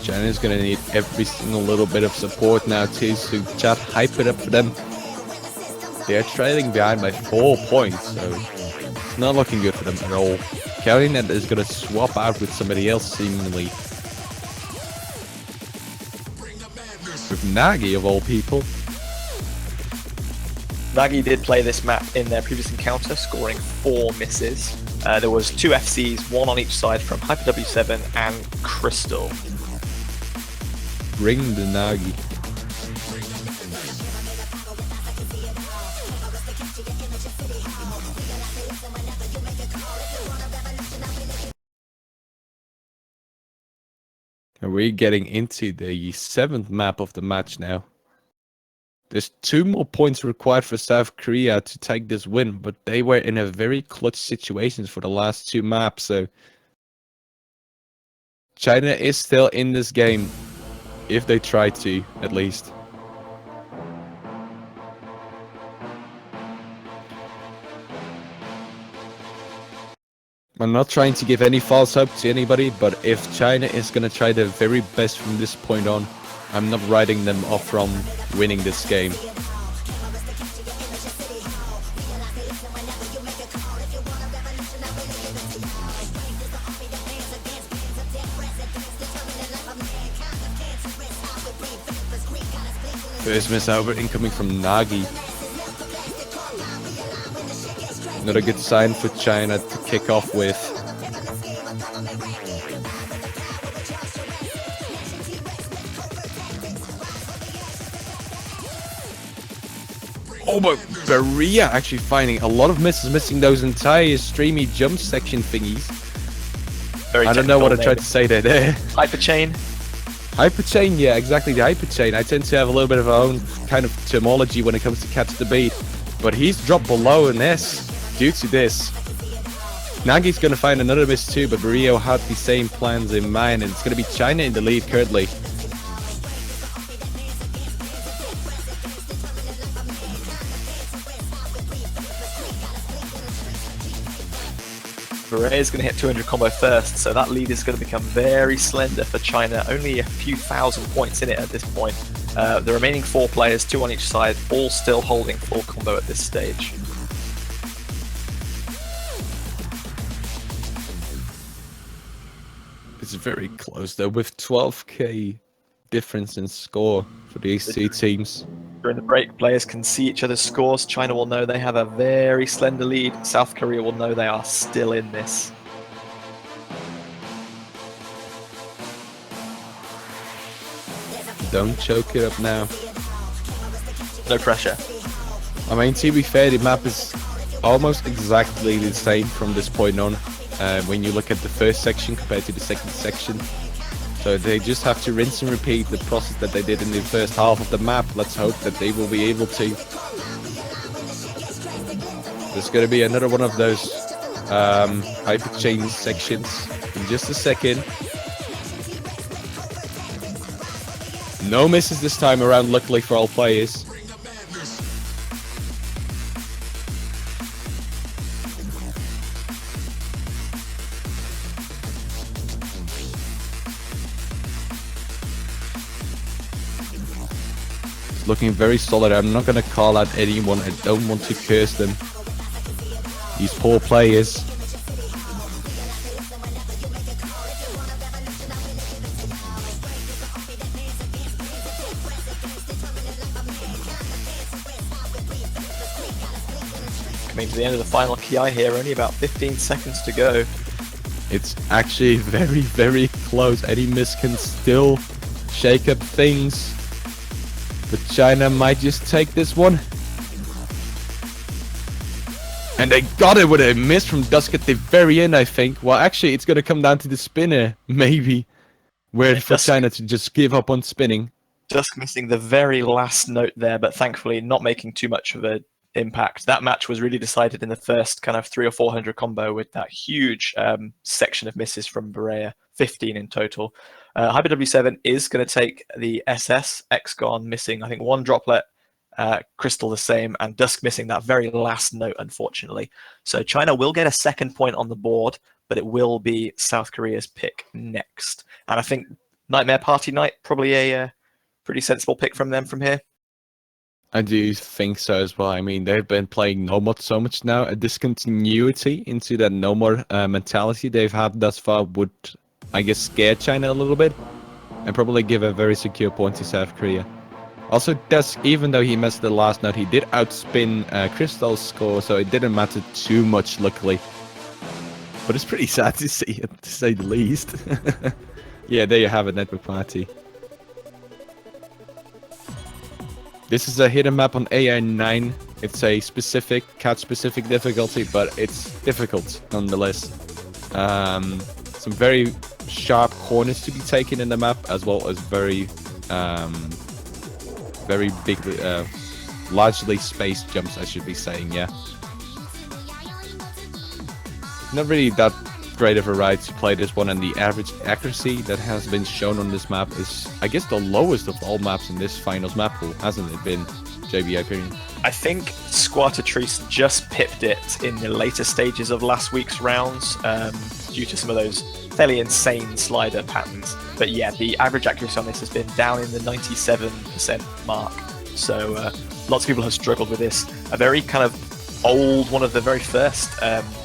Speaker 2: China's going to need every single little bit of support now too, so chat, hype it up for them. They're trailing behind by 4 points, so it's not looking good for them at all. Calumet is going to swap out with somebody else seemingly. With Nagi of all people.
Speaker 1: Nagi did play this map in their previous encounter, scoring 4 misses. There was 2 FCs, 1 on each side from Hyper W7 and Crystal.
Speaker 2: Bring the Nagi. And we're getting into the 7th map of the match now. There's 2 more points required for South Korea to take this win, but they were in a very clutch situation for the last 2 maps, so China is still in this game, if they try to, at least. I'm not trying to give any false hope to anybody, but if China is going to try their very best from this point on, I'm not writing them off from winning this game. First miss over incoming from Nagi. Not a good sign for China to kick off with. Oh, but Berea actually finding a lot of misses, missing those entire streamy jump section thingies. I don't know what I tried to say there.
Speaker 1: Hyperchain.
Speaker 2: Hyperchain, yeah, exactly, the hyperchain. I tend to have a little bit of our own kind of terminology when it comes to catch the beat. But he's dropped below an S due to this. Nagi's going to find another miss too, but Rio had the same plans in mind, and it's going to be China in the lead currently.
Speaker 1: Berea is going to hit 200 combo first, so that lead is going to become very slender for China. Only a few thousand points in it at this point. The remaining 4 players, 2 on each side, all still holding full combo at this stage.
Speaker 2: It's very close though, with 12k difference in score for these 2 teams.
Speaker 1: During the break, players can see each other's scores. China will know they have a very slender lead. South Korea will know they are still in this.
Speaker 2: Don't choke it up now.
Speaker 1: No pressure.
Speaker 2: I mean, to be fair, the map is almost exactly the same from this point on. When you look at the first section compared to the second section. So they just have to rinse and repeat the process that they did in the first half of the map. Let's hope that they will be able to. There's going to be another one of those hyperchain sections in just a second. No misses this time around, luckily for all players. Looking very solid. I'm not going to call out anyone. I don't want to curse them. These poor players.
Speaker 1: Coming to the end of the final KI here, only about 15 seconds to go.
Speaker 2: It's actually very, very close. Any miss can still shake up things. But China might just take this one. And they got it with a miss from Dusk at the very end, I think. Well, actually, it's going to come down to the spinner, maybe. Where for China to just give up on spinning.
Speaker 1: Dusk missing the very last note there, but thankfully not making too much of an impact. That match was really decided in the first kind of 300 or 400 combo with that huge section of misses from Berea, 15 in total. Hyper W7 is going to take the SS, X-Gon missing, I think, one droplet, Crystal the same, and Dusk missing that very last note, unfortunately. So China will get a second point on the board, but it will be South Korea's pick next. And I think Nightmare Party Night, probably a pretty sensible pick from them from here.
Speaker 2: I do think so as well. I mean, they've been playing no mod so much now. A discontinuity into that no more mentality they've had thus far would, I guess, scare China a little bit and probably give a very secure point to South Korea. Also, Dusk, even though he missed the last note, he did outspin Crystal's score, so it didn't matter too much, luckily. But it's pretty sad to see it, to say the least. Yeah, there you have it, Network Party. This is a hidden map on AI9. It's a specific, cat-specific difficulty, but it's difficult nonetheless. Some very sharp corners to be taken in the map, as well as very big, largely spaced jumps, I should be saying, yeah. Not really that great of a ride to play this one, and the average accuracy that has been shown on this map is, I guess, the lowest of all maps in this finals map pool, hasn't it been, JB Hyperion?
Speaker 1: I think Squattatrice just pipped it in the later stages of last week's rounds due to some of those fairly insane slider patterns. But yeah, the average accuracy on this has been down in the 97% mark. So lots of people have struggled with this. A very kind of old, one of the very first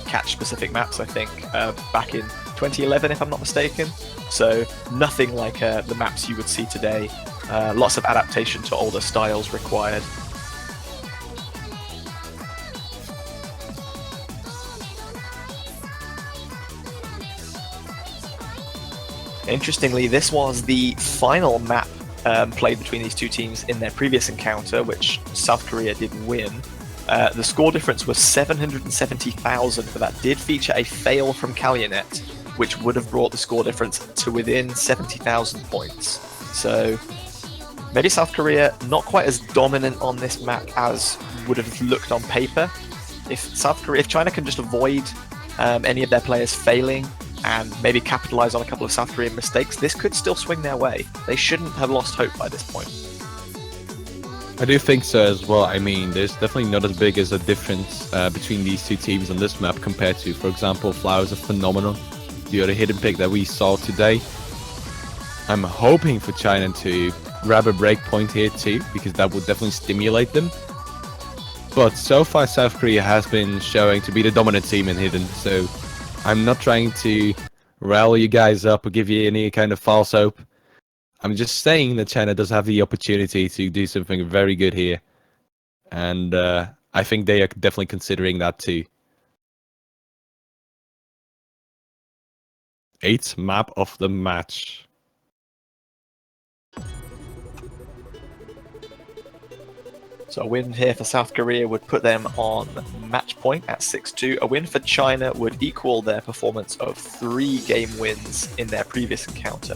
Speaker 1: catch-specific maps, I think, back in 2011, if I'm not mistaken. So nothing like the maps you would see today. Lots of adaptation to older styles required. Interestingly, this was the final map played between these two teams in their previous encounter, which South Korea did win. The score difference was 770,000, but that did feature a fail from Kalyanet, which would have brought the score difference to within 70,000 points. So maybe South Korea not quite as dominant on this map as would have looked on paper. If China can just avoid any of their players failing and maybe capitalize on a couple of South Korean mistakes, this could still swing their way. They shouldn't have lost hope by this point.
Speaker 2: I do think so as well. I mean, there's definitely not as big as a difference between these two teams on this map compared to, for example, Flowers of Phenomenon, the other hidden pick that we saw today. I'm hoping for China to grab a break point here too, because that would definitely stimulate them. But so far, South Korea has been showing to be the dominant team in hidden, so I'm not trying to rile you guys up or give you any kind of false hope. I'm just saying that China does have the opportunity to do something very good here. And I think they are definitely considering that too. 8th map of the match.
Speaker 1: So a win here for South Korea would put them on match point at 6-2. A win for China would equal their performance of 3 game wins in their previous encounter.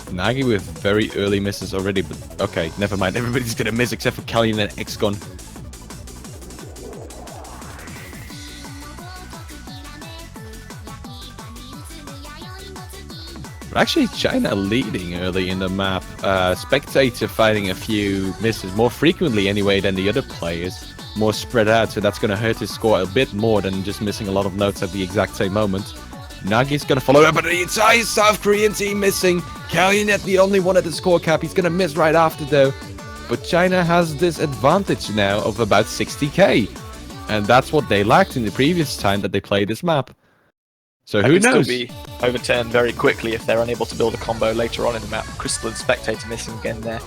Speaker 2: Nagi with very early misses already, but okay, never mind. Everybody's gonna miss except for Kalyan and X-Gon. But actually, China leading early in the map. Spectator fighting a few misses more frequently anyway than the other players. More spread out, so that's going to hurt his score a bit more than just missing a lot of notes at the exact same moment. Nagi's going to follow up, but the entire South Korean team missing. Kalyanet the only one at the score cap. He's going to miss right after though. But China has this advantage now of about 60k. And that's what they lacked in the previous time that they played this map. So who knows?
Speaker 1: Still be overturned very quickly if they're unable to build a combo later on in the map. Crystal and Spectator missing again there.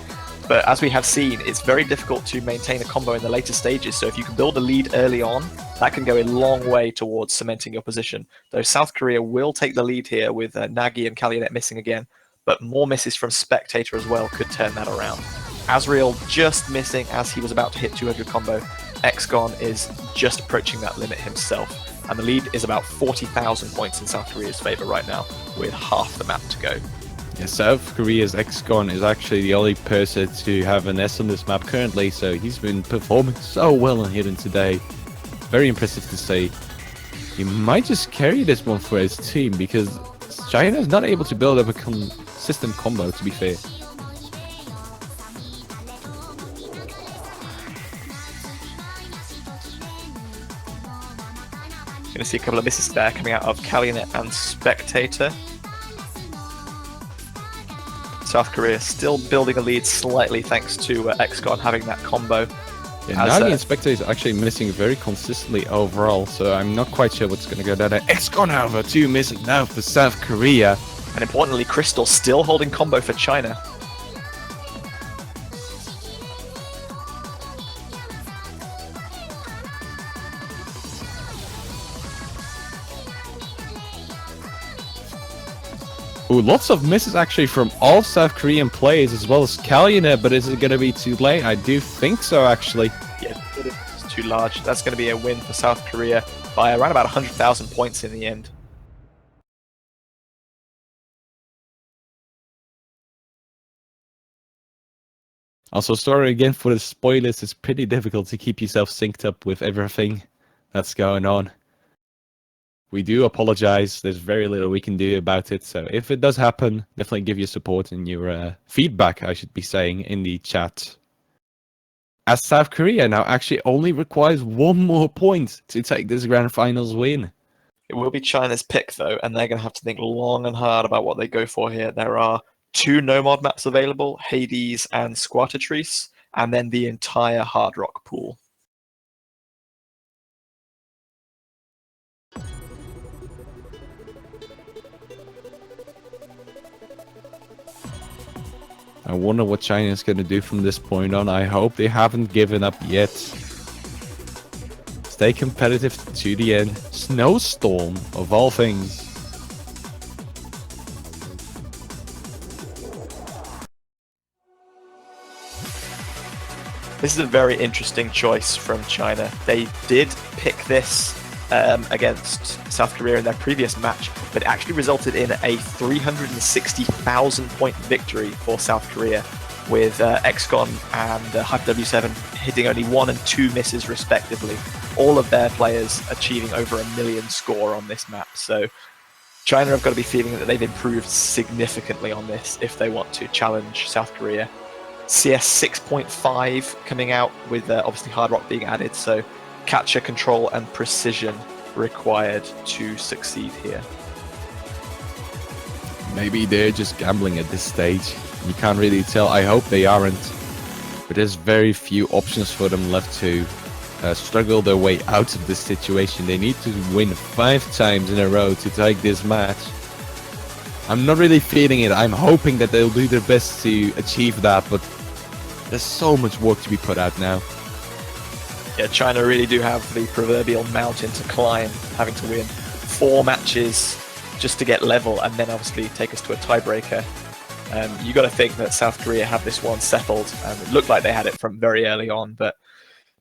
Speaker 1: But as we have seen, it's very difficult to maintain a combo in the later stages. So if you can build a lead early on, that can go a long way towards cementing your position. Though South Korea will take the lead here with Nagi and Kalyanet missing again. But more misses from Spectator as well could turn that around. Azriel just missing as he was about to hit 200 combo. Xgon is just approaching that limit himself. And the lead is about 40,000 points in South Korea's favor right now, with half the map to go.
Speaker 2: Yeah, South Korea's Xgon is actually the only person to have an S on this map currently, so he's been performing so well on Hidden today. Very impressive to say. He might just carry this one for his team, because China is not able to build up a consistent combo, to be fair.
Speaker 1: Going to see a couple of misses there coming out of Kalyanet and Spectator. South Korea still building a lead slightly thanks to Xgon having that combo.
Speaker 2: Yeah, Nagi and Spectator actually missing very consistently overall, so I'm not quite sure what's going to go down there. Xgon, however, 2 missing now for South Korea.
Speaker 1: And importantly, Crystal still holding combo for China.
Speaker 2: Ooh, lots of misses actually from all South Korean players as well as Kalyanet, but is it going to be too late? I do think so, actually.
Speaker 1: Yeah, it's too large. That's going to be a win for South Korea by around about 100,000 points in the end.
Speaker 2: Also, sorry again for the spoilers. It's pretty difficult to keep yourself synced up with everything that's going on. We do apologize. There's very little we can do about it. So if it does happen, definitely give your support and your feedback, I should be saying, in the chat. As South Korea now actually only requires 1 more point to take this grand finals win.
Speaker 1: It will be China's pick, though, and they're going to have to think long and hard about what they go for here. There are 2 no-mod maps available, Hades and Squattatrice, and then the entire Hard Rock pool.
Speaker 2: I wonder what China is going to do from this point on. I hope they haven't given up yet. Stay competitive to the end. Snowstorm, of all things.
Speaker 1: This is a very interesting choice from China. They did pick this against South Korea in their previous match, but it actually resulted in a 360,000 point victory for South Korea, with Xgon and HyperW7 hitting only 1 and 2 misses respectively. All of their players achieving over 1 million score on this map. So China have got to be feeling that they've improved significantly on this if they want to challenge South Korea. CS 6.5 coming out with obviously Hard Rock being added, so capture, control and precision required to succeed here.
Speaker 2: Maybe they're just gambling at this stage. You can't really tell. I hope they aren't. But there's very few options for them left to struggle their way out of this situation. They need to win 5 times in a row to take this match. I'm not really feeling it. I'm hoping that they'll do their best to achieve that, but there's so much work to be put out now.
Speaker 1: Yeah, China really do have the proverbial mountain to climb, having to win 4 matches just to get level and then obviously take us to a tiebreaker. You got to think that South Korea have this one settled, and it looked like they had it from very early on, but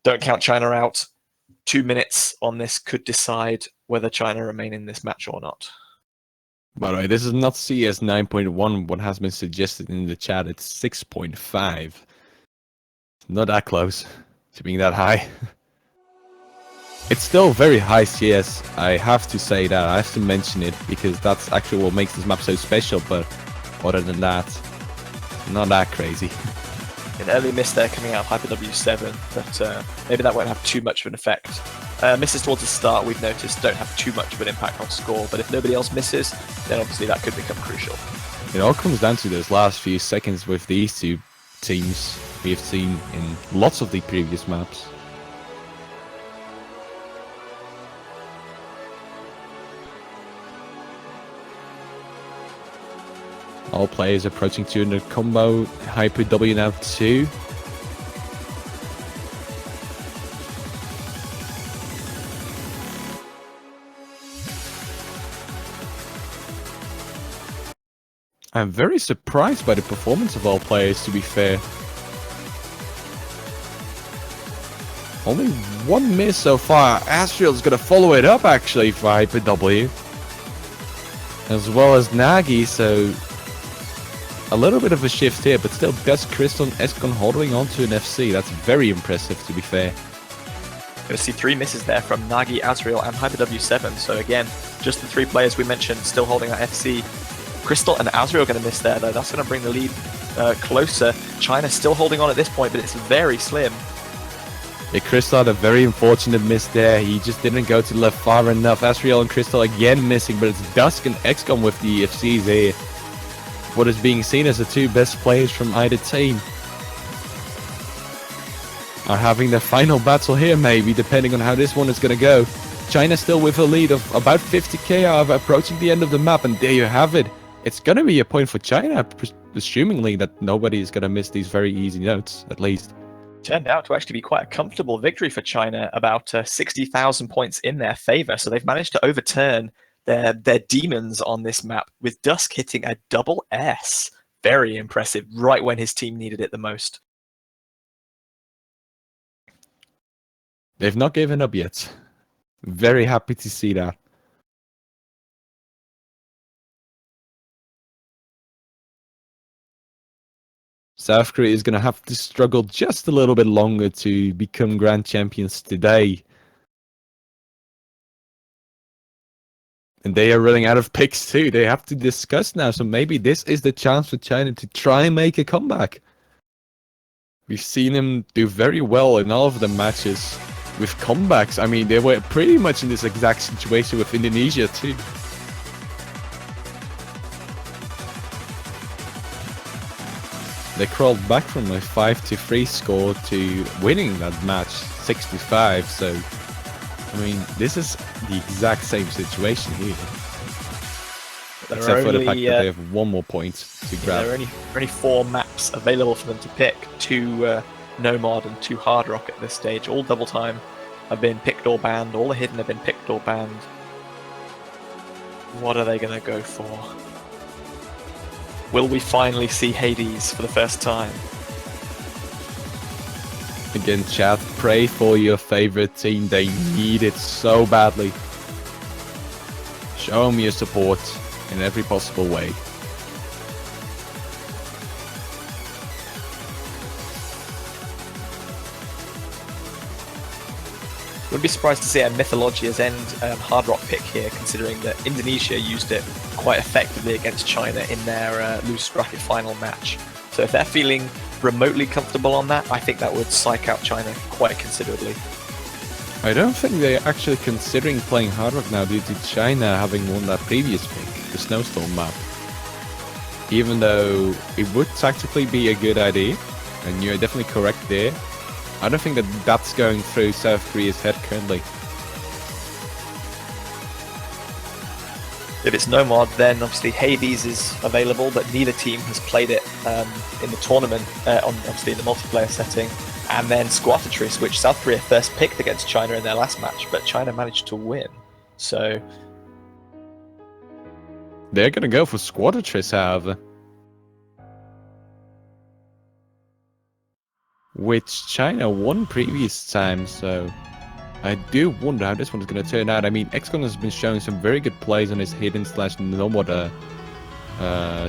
Speaker 1: don't count China out. 2 minutes on this could decide whether China remain in this match or not.
Speaker 2: By the way, this is not CS 9.1, what has been suggested in the chat. It's 6.5. Not that close to being that high. It's still very high CS. I have to say that. I have to mention it because that's actually what makes this map so special. But other than that, not that crazy.
Speaker 1: An early miss there coming out of Hyper W7, but maybe that won't have too much of an effect. Misses towards the start, we've noticed, don't have too much of an impact on score, but if nobody else misses, then obviously that could become crucial.
Speaker 2: It all comes down to those last few seconds with these two teams we have seen in lots of the previous maps. All players approaching 200 combo. Hyper W now 2. I'm very surprised by the performance of all players, to be fair. Only one miss so far. Astriel's gonna follow it up actually for Hyper W. As well as Nagi, so a little bit of a shift here, but still Gus, Crystal and Escon holding on to an FC. That's very impressive, to be fair.
Speaker 1: Going to see 3 misses there from Nagi, Azriel and Hyper W7. So again, just the 3 players we mentioned still holding that FC. Crystal and Azriel going to miss there though. That's going to bring the lead closer. China still holding on at this point, but it's very slim.
Speaker 2: Yeah, Crystal had a very unfortunate miss there. He just didn't go to the left far enough. Azriel and Crystal again missing, but it's Dusk and XCOM with the FCs here. What is being seen as the 2 best players from either team are having their final battle here, maybe, depending on how this one is going to go. China still with a lead of about 50k, however, approaching the end of the map, and there you have it. It's going to be a point for China, assumingly that nobody is going to miss these very easy notes, at least.
Speaker 1: Turned out to actually be quite a comfortable victory for China, about 60,000 points in their favor. So they've managed to overturn their demons on this map, with Dusk hitting a double S. Very impressive, right when his team needed it the most.
Speaker 2: They've not given up yet. Very happy to see that. South Korea is going to have to struggle just a little bit longer to become grand champions today. And they are running out of picks too. They have to discuss now. So maybe this is the chance for China to try and make a comeback. We've seen them do very well in all of the matches with comebacks. I mean, they were pretty much in this exact situation with Indonesia too. They crawled back from a 5-3 score to winning that match 6-5. So I mean, this is the exact same situation here. Except for the fact that they have one more point to grab.
Speaker 1: There are only 4 maps available for them to pick. 2 Nomad and 2 Hard Rock at this stage. All double time have been picked or banned. All the hidden have been picked or banned. What are they going to go for? Will we finally see Hades for the first time?
Speaker 2: Again, chat, pray for your favorite team. They need it so badly. Show them your support in every possible way.
Speaker 1: Wouldn't be surprised to see a Mythologia's End Hard Rock pick here, considering that Indonesia used it quite effectively against China in their loose bracket final match. So if they're feeling remotely comfortable on that, I think that would psych out China quite considerably.
Speaker 2: I don't think they're actually considering playing Hard Rock now due to China having won that previous pick, the Snowstorm map. Even though it would tactically be a good idea, and you're definitely correct there, I don't think that that's going through South Korea's head currently.
Speaker 1: If it's Nomad, then obviously Hades is available, but neither team has played it in the tournament, obviously in the multiplayer setting. And then Squattatrice, which South Korea first picked against China in their last match, but China managed to win. So
Speaker 2: they're going to go for Squattatrice, however. Which China won previous time, so I do wonder how this one's going to turn out. I mean, XCON has been showing some very good plays on his hidden / Nomad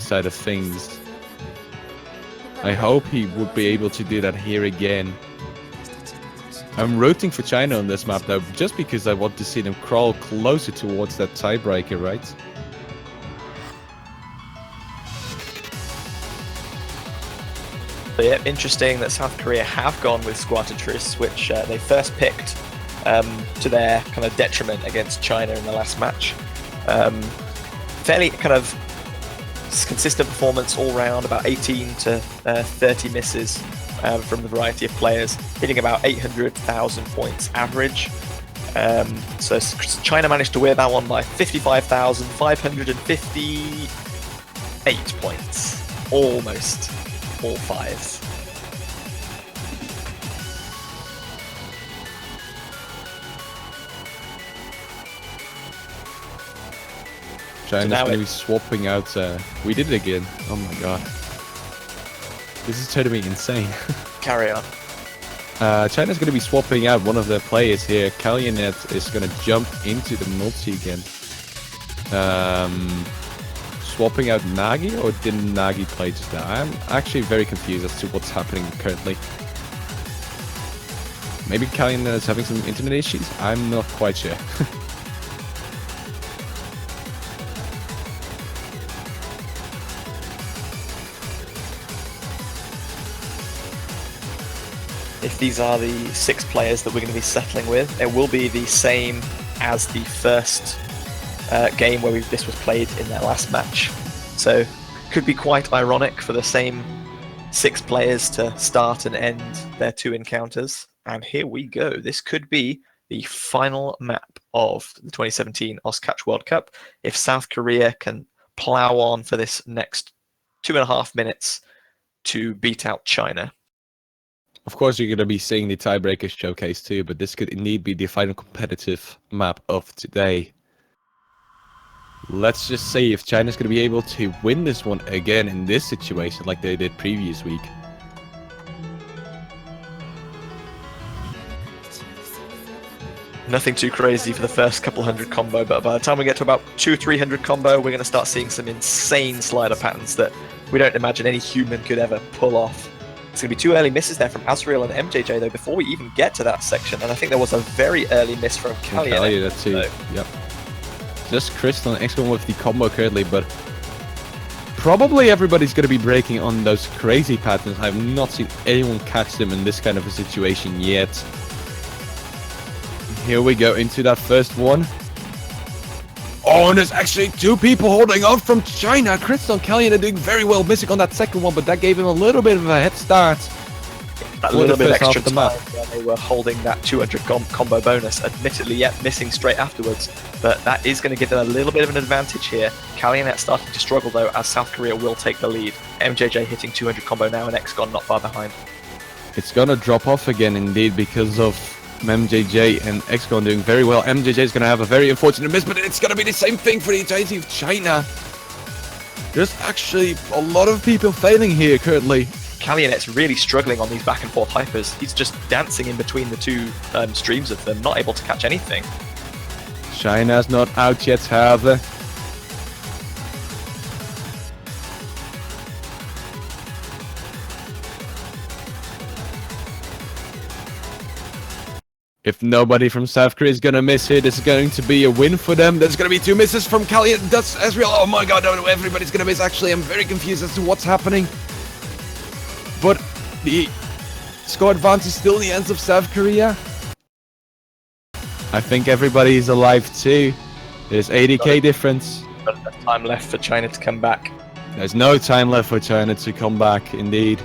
Speaker 2: side of things. I hope he would be able to do that here again. I'm rooting for China on this map, though, just because I want to see them crawl closer towards that tiebreaker, right?
Speaker 1: But yeah, interesting that South Korea have gone with Squattatrice, which they first picked to their kind of detriment against China in the last match. Fairly kind of consistent performance all round, about 18 to 30 misses from the variety of players, hitting about 800,000 points average. So China managed to win that one by 55,558 points, almost all fives.
Speaker 2: China's going to be swapping out. We did it again. Oh my god. This is totally insane.
Speaker 1: Carry on.
Speaker 2: China's going to be swapping out one of their players here. Kalyanet is going to jump into the multi again. Swapping out Nagi, or didn't Nagi play just now? I'm actually very confused as to what's happening currently. Maybe Kalyanet is having some internet issues? I'm not quite sure.
Speaker 1: If these are the 6 players that we're going to be settling with, it will be the same as the first game where this was played in their last match. So could be quite ironic for the same 6 players to start and end their 2 encounters. And here we go. This could be the final map of the 2017 Oscatch World Cup. If South Korea can plow on for this next 2.5 minutes to beat out China.
Speaker 2: Of course, you're going to be seeing the tiebreaker showcase too, but this could indeed be the final competitive map of today. Let's just see if China's going to be able to win this one again in this situation like they did previous week.
Speaker 1: Nothing too crazy for the first couple hundred combo, but by the time we get to about 200-300 combo, we're going to start seeing some insane slider patterns that we don't imagine any human could ever pull off. It's going to be 2 early misses there from Azriel and MJJ, though, before we even get to that section. And I think there was a very early miss from Kalyanet
Speaker 2: too. Yep. Just Crystal and XCOM with the combo currently, but probably everybody's going to be breaking on those crazy patterns. I have not seen anyone catch them in this kind of a situation yet. Here we go into that first one. Oh, and there's actually 2 people holding on from China. Crystal and Kalyan are doing very well, missing on that second one, but that gave him a little bit of a head start.
Speaker 1: That little bit extra time where they were holding that 200 combo bonus. Admittedly, yet missing straight afterwards, but that is going to give them a little bit of an advantage here. Kalyanet starting to struggle though, as South Korea will take the lead. MJJ hitting 200 combo now, and XGon not far behind.
Speaker 2: It's going to drop off again indeed because of MJJ and XCON doing very well. MJJ is going to have a very unfortunate miss, but it's going to be the same thing for the entirety of China. There's actually a lot of people failing here currently.
Speaker 1: Kalyanet's really struggling on these back and forth hypers. He's just dancing in between the 2 streams of them, not able to catch anything.
Speaker 2: China's not out yet, however. If nobody from South Korea is going to miss here, this is going to be a win for them. There's going to be 2 misses from Kalyan. That's Ezreal. Oh my god, no, everybody's going to miss. Actually, I'm very confused as to what's happening. But the score advantage is still in the hands of South Korea. I think everybody is alive too. There's 80k difference.
Speaker 1: Not enough time left for China to come back.
Speaker 2: There's no time left for China to come back, indeed.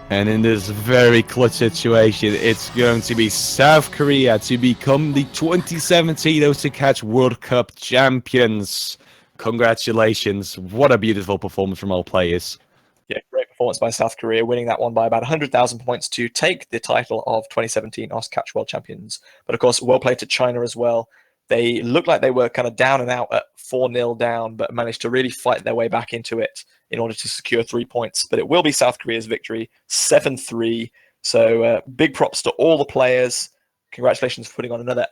Speaker 2: And in this very clutch situation, it's going to be South Korea to become the 2017 Oscatch World Cup champions. Congratulations. What a beautiful performance from all players.
Speaker 1: Yeah, great performance by South Korea, winning that one by about 100,000 points to take the title of 2017 Oscatch World Champions. But of course, well played to China as well. They looked like they were kind of down and out at 4-0 down, but managed to really fight their way back into it in order to secure 3 points. But it will be South Korea's victory, 7-3. So big props to all the players. Congratulations for putting on another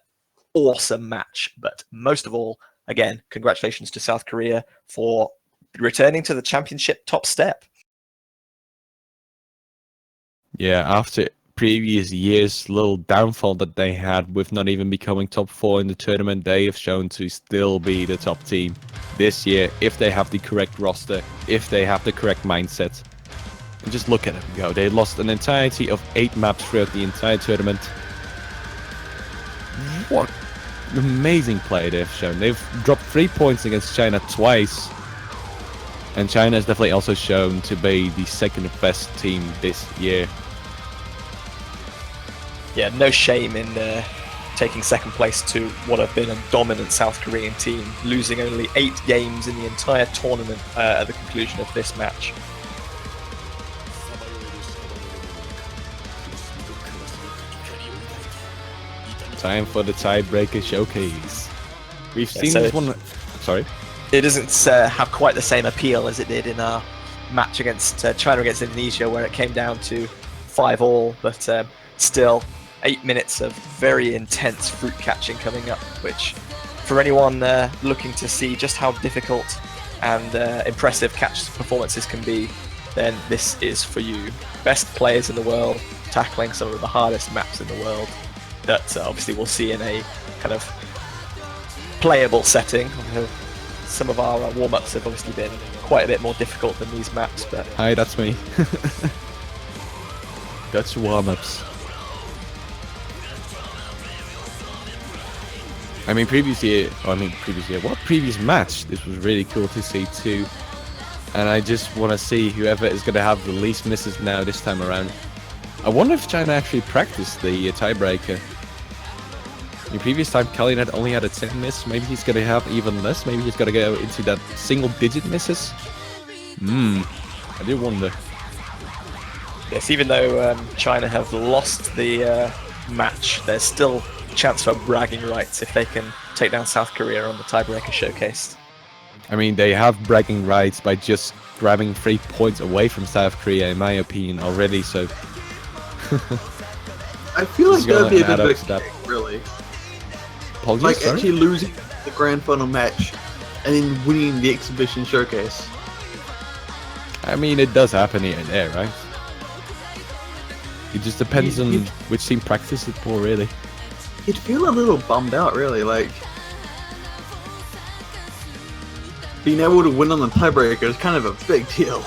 Speaker 1: awesome match. But most of all, again, congratulations to South Korea for returning to the championship top step.
Speaker 2: Yeah, after previous year's little downfall that they had with not even becoming top 4 in the tournament, they have shown to still be the top team this year if they have the correct roster, if they have the correct mindset. And just look at them go. They lost an entirety of 8 maps throughout the entire tournament. What amazing play they've shown. They've dropped 3 points against China twice. And China has definitely also shown to be the second best team this year.
Speaker 1: Yeah, no shame in taking second place to what have been a dominant South Korean team, losing only 8 games in the entire tournament at the conclusion of this match.
Speaker 2: Time for the tiebreaker showcase. We've seen
Speaker 1: so
Speaker 2: this one. Sorry.
Speaker 1: It doesn't have quite the same appeal as it did in our match against China against Indonesia, where it came down to 5-all, but still 8 minutes of very intense fruit catching coming up, which for anyone looking to see just how difficult and impressive catch performances can be, then this is for you. Best players in the world tackling some of the hardest maps in the world that obviously we'll see in a kind of playable setting. Some of our warm-ups have obviously been quite a bit more difficult than these maps, but...
Speaker 2: Hi, that's me. That's warm-ups. Previous year, what previous match? This was really cool to see too. And I just want to see whoever is going to have the least misses now this time around. I wonder if China actually practiced the tiebreaker. In previous time, Kalin had only had a 10 miss. Maybe he's going to have even less. Maybe he's going to go into that single-digit misses. I do wonder.
Speaker 1: Yes, even though China have lost the match, there's still a chance for bragging rights if they can take down South Korea on the tiebreaker showcase.
Speaker 2: They have bragging rights by just grabbing 3 points away from South Korea, in my opinion, already, so...
Speaker 3: I feel like that would be a bit of a kick, really.
Speaker 2: Apologies,
Speaker 3: like,
Speaker 2: sorry?
Speaker 3: actually losing the grand final match and then winning the exhibition showcase.
Speaker 2: It does happen here and there, right? It just depends on which team practices it more, really.
Speaker 3: You'd feel a little bummed out, really, like... Being able to win on the tiebreaker is kind of a big deal.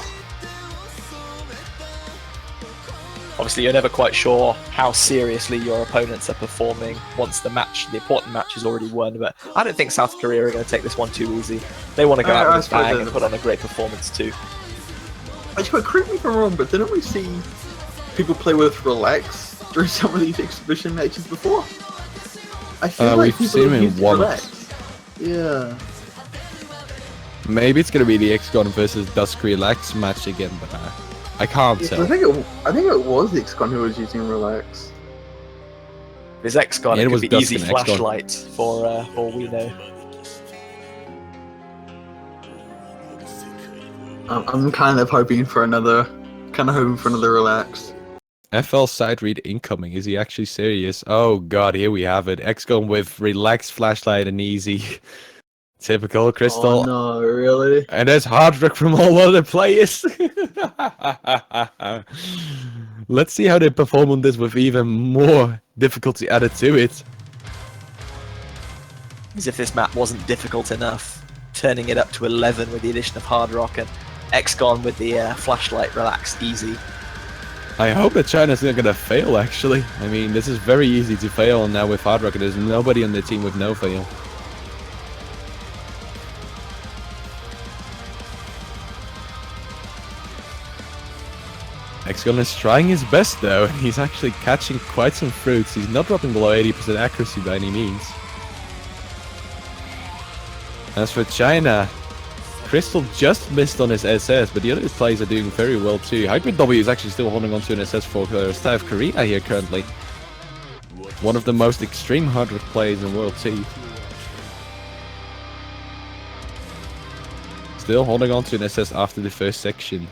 Speaker 1: Obviously, you're never quite sure how seriously your opponents are performing once the important match is already won, but I don't think South Korea are going to take this one too easy. They want to go out with a bang and put on a great performance too.
Speaker 3: Actually, correct me if I'm wrong, but didn't we see people play with Relax during some of these exhibition matches before? I feel like
Speaker 2: we've seen him once.
Speaker 3: Relax. Yeah.
Speaker 2: Maybe it's going to be the XCon versus Dusk Relax match again, but I can't tell.
Speaker 3: I think it was the XCon who was using Relax.
Speaker 1: His XCon, it
Speaker 2: was
Speaker 1: could be
Speaker 2: Dusk
Speaker 1: easy
Speaker 2: and XCon.
Speaker 1: flashlight for all we know.
Speaker 3: I'm kind of hoping for another Relax.
Speaker 2: FL side read incoming. Is he actually serious? Oh god, here we have it. XCon with Relax, Flashlight, and Easy. Typical Crystal.
Speaker 3: Oh no, really?
Speaker 2: And there's hard work from all other players. Let's see how they perform on this with even more difficulty added to it.
Speaker 1: As if this map wasn't difficult enough, turning it up to 11 with the addition of Hard Rock and XCon with the Flashlight, Relax, Easy.
Speaker 2: I hope that China's not going to fail, actually. This is very easy to fail now with Hard Rock, and there's nobody on the team with no fail. XCon is trying his best though, and he's actually catching quite some fruits. He's not dropping below 80% accuracy by any means. As for China, Crystal just missed on his SS, but the other players are doing very well too. Hybrid W is actually still holding on to an SS for South Korea here currently. One of the most extreme hard work players in the world too. Still holding on to an SS after the first section.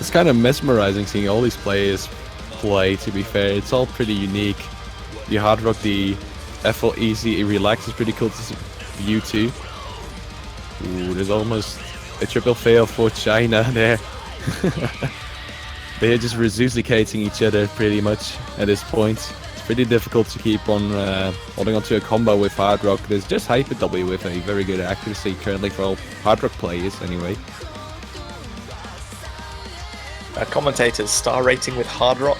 Speaker 2: It's kind of mesmerizing seeing all these players play, to be fair. It's all pretty unique. The Hard Rock, the FL Easy Relax is pretty cool to view too. Ooh, there's almost a triple fail for China there. They're just resuscitating each other pretty much at this point. It's pretty difficult to keep on holding onto a combo with Hard Rock. There's just Hyper W with a very good accuracy currently for all Hard Rock players anyway.
Speaker 1: Commentators, star rating with Hard Rock.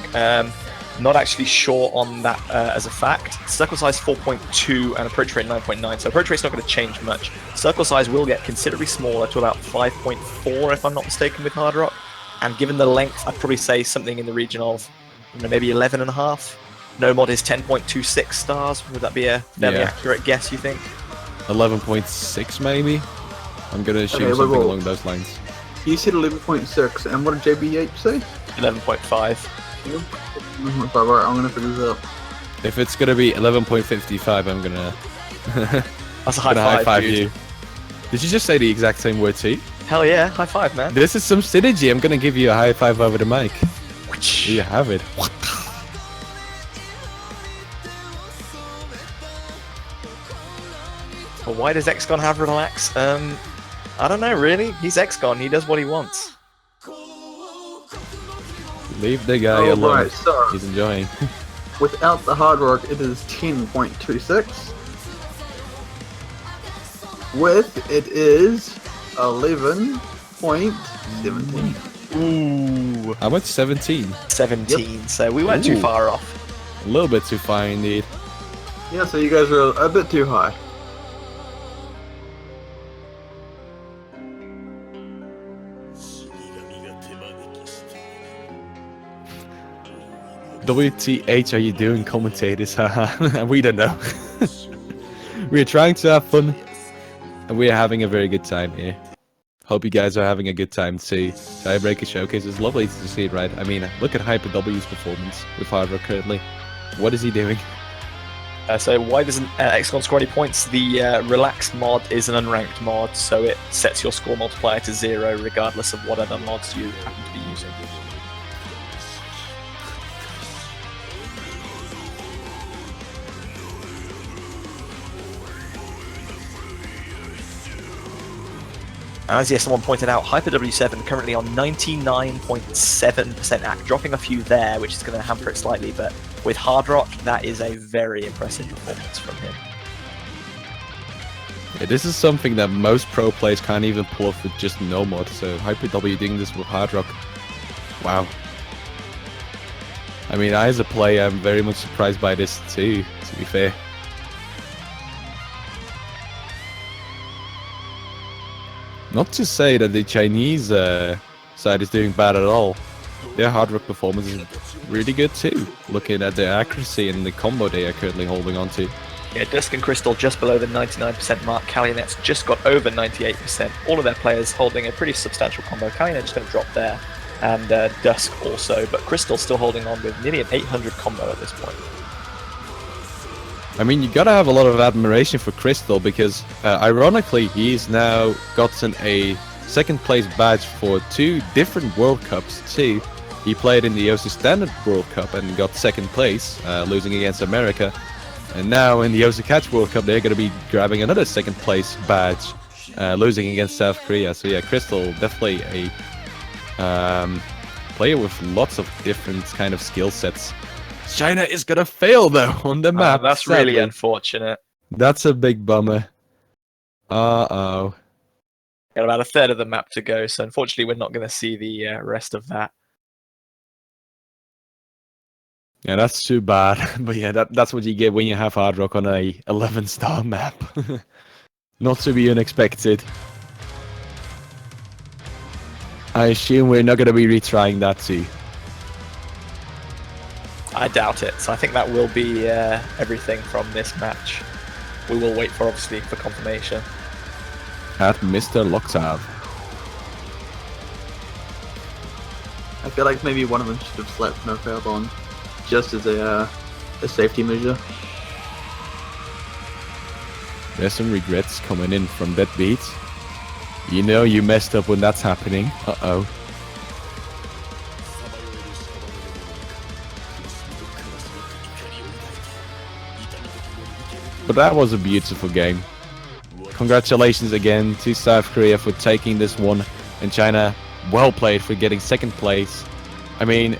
Speaker 1: Not actually sure on that as a fact. Circle size 4.2 and approach rate 9.9, so approach rate's not going to change much. Circle size will get considerably smaller to about 5.4 if I'm not mistaken with Hard Rock. And given the length, I'd probably say something in the region of maybe 11.5. No mod is 10.26 stars. Would that be a fairly accurate guess, you think?
Speaker 2: 11.6 maybe? I'm going to assume something along those lines.
Speaker 3: You said 11.6, and what did JB8 say?
Speaker 1: 11.5.
Speaker 3: 11.5, alright, I'm gonna figure this out.
Speaker 2: If it's gonna be 11.55, I'm gonna...
Speaker 1: That's a high five, dude.
Speaker 2: you. Did you just say the exact same word too?
Speaker 1: Hell yeah, high five, man.
Speaker 2: This is some synergy. I'm gonna give you a high five over the mic. There you have it.
Speaker 1: Well, why does XCon have relax? I don't know, really. He's XCon. He does what he wants.
Speaker 2: Leave the guy alone.
Speaker 3: Right, so
Speaker 2: he's enjoying.
Speaker 3: without the Hard Rock, it is 10.26. With it is 11.17.
Speaker 1: Ooh.
Speaker 2: How much? 17?
Speaker 1: 17,
Speaker 3: Yep.
Speaker 1: so we weren't too far off.
Speaker 2: A little bit too far indeed.
Speaker 3: Yeah, so you guys are a bit too high.
Speaker 2: WTH are you doing, commentators? Haha, we don't know. We're trying to have fun, and we're having a very good time here. Hope you guys are having a good time too. Tiebreaker Showcase is lovely to see it, right? I mean, look at Hyper W's performance with Hard Rock currently. What is he doing?
Speaker 1: So why doesn't XCon score any points? The Relax mod is an unranked mod, so it sets your score multiplier to 0 regardless of what other mods you happen to be using. As someone pointed out, Hyper W7 currently on 99.7% act, dropping a few there, which is going to hamper it slightly, but with Hard Rock, that is a very impressive performance from him.
Speaker 2: Yeah, this is something that most pro players can't even pull off with just no mod, so Hyper W doing this with Hard Rock. Wow. I mean, as a player, I'm very much surprised by this too, to be fair. Not to say that the Chinese side is doing bad at all. Their Hard Rock performance is really good too, looking at their accuracy and the combo they are currently holding on to.
Speaker 1: Yeah, Dusk and Crystal just below the 99% mark. Calionet's just got over 98%. All of their players holding a pretty substantial combo. Calionet's going to drop there, and Dusk also, but Crystal still holding on with nearly an 800 combo at this point.
Speaker 2: I mean, you gotta have a lot of admiration for Crystal because, ironically, he's now gotten a second place badge for 2 different World Cups too. He played in the OC Standard World Cup and got second place, losing against America. And now in the OC Catch World Cup, they're gonna be grabbing another second place badge, losing against South Korea. So yeah, Crystal definitely a player with lots of different kind of skill sets. China is gonna fail though on the map.
Speaker 1: That's
Speaker 2: sadly.
Speaker 1: really unfortunate.
Speaker 2: That's a big bummer. Uh-oh.
Speaker 1: Got about a third of the map to go, so unfortunately we're not going to see the rest of that.
Speaker 2: Yeah, that's too bad. But yeah, that's what you get when you have Hard Rock on a 11-star map. Not to be unexpected. I assume we're not going to be retrying that too.
Speaker 1: I doubt it, so I think that will be everything from this match. We will wait for, obviously, for confirmation.
Speaker 2: At Mr. Locktab.
Speaker 3: I feel like maybe one of them should have slapped no fail on, just as a safety measure.
Speaker 2: There's some regrets coming in from that beat. You know you messed up when that's happening. Uh-oh. But that was a beautiful game. Congratulations again to South Korea for taking this one, and China, well played for getting second place. I mean,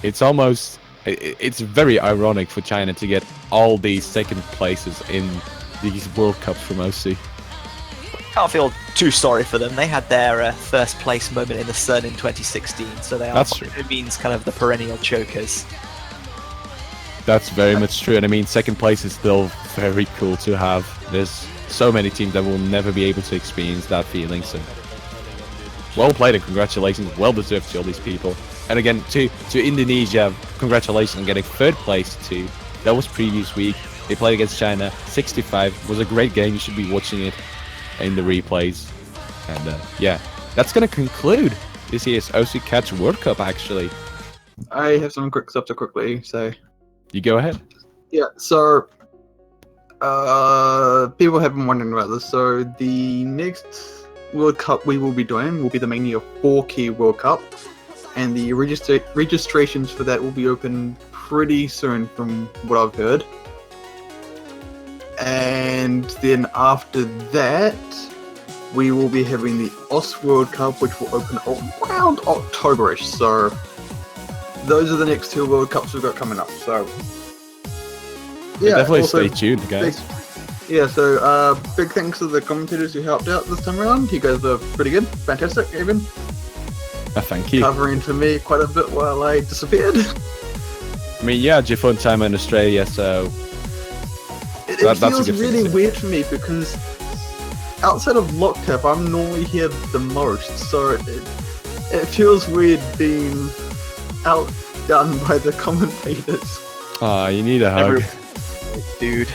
Speaker 2: it's very ironic for China to get all these second places in these World Cups from OC.
Speaker 1: Can't feel too sorry for them. They had their first place moment in the sun in 2016, so they are by no means kind of the perennial chokers.
Speaker 2: That's very much true, and I mean, second place is still very cool to have. There's so many teams that will never be able to experience that feeling, so well played and congratulations, well deserved to all these people. And again, to Indonesia, congratulations on getting third place too. That was previous week. They played against China, 65. It was a great game, you should be watching it in the replays. And yeah, that's going to conclude this year's OC Catch World Cup, actually.
Speaker 3: I have some quick stuff to quickly say.
Speaker 2: You go ahead.
Speaker 3: Yeah, so people have been wondering about this. So the next World Cup we will be doing will be the Mania 4K World Cup, and the registrations for that will be open pretty soon from what I've heard. And then after that, we will be having the OS World Cup, which will open around October-ish. So those are the next two World Cups we've got coming up. So
Speaker 2: yeah, definitely also, stay tuned, guys.
Speaker 3: So big thanks to the commentators who helped out this time around. You guys were pretty good, fantastic, even.
Speaker 2: Thank you.
Speaker 3: Covering for me quite a bit while I disappeared.
Speaker 2: I mean, yeah, your fun time in Australia, so
Speaker 3: it feels really weird for me because outside of Locktap, I'm normally here the most, so it feels weird being outdone by the commentators.
Speaker 2: Ah, you need a hug.
Speaker 1: Dude.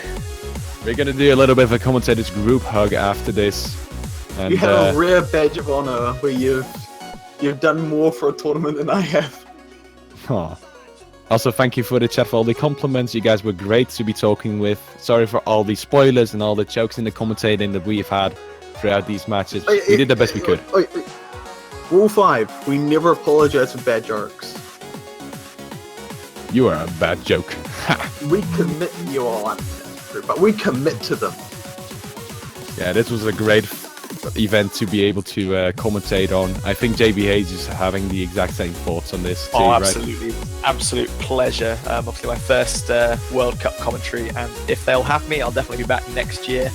Speaker 2: We're gonna do a little bit of a commentators group hug after this. And,
Speaker 3: you have a rare badge of honor where you've done more for a tournament than I have.
Speaker 2: Aw. Also, thank you for the chat, for all the compliments. You guys were great to be talking with. Sorry for all the spoilers and all the jokes in the commentating that we've had throughout these matches. We did the best we could.
Speaker 3: Rule 5, we never apologize for bad jokes.
Speaker 2: You are a bad joke.
Speaker 3: We commit, you all, but we commit to them.
Speaker 2: Yeah, this was a great event to be able to commentate on. I think JB Hayes is having the exact same thoughts on this too,
Speaker 1: absolutely.
Speaker 2: Right?
Speaker 1: Absolute pleasure. Obviously my first World Cup commentary, and if they'll have me, I'll definitely be back next year.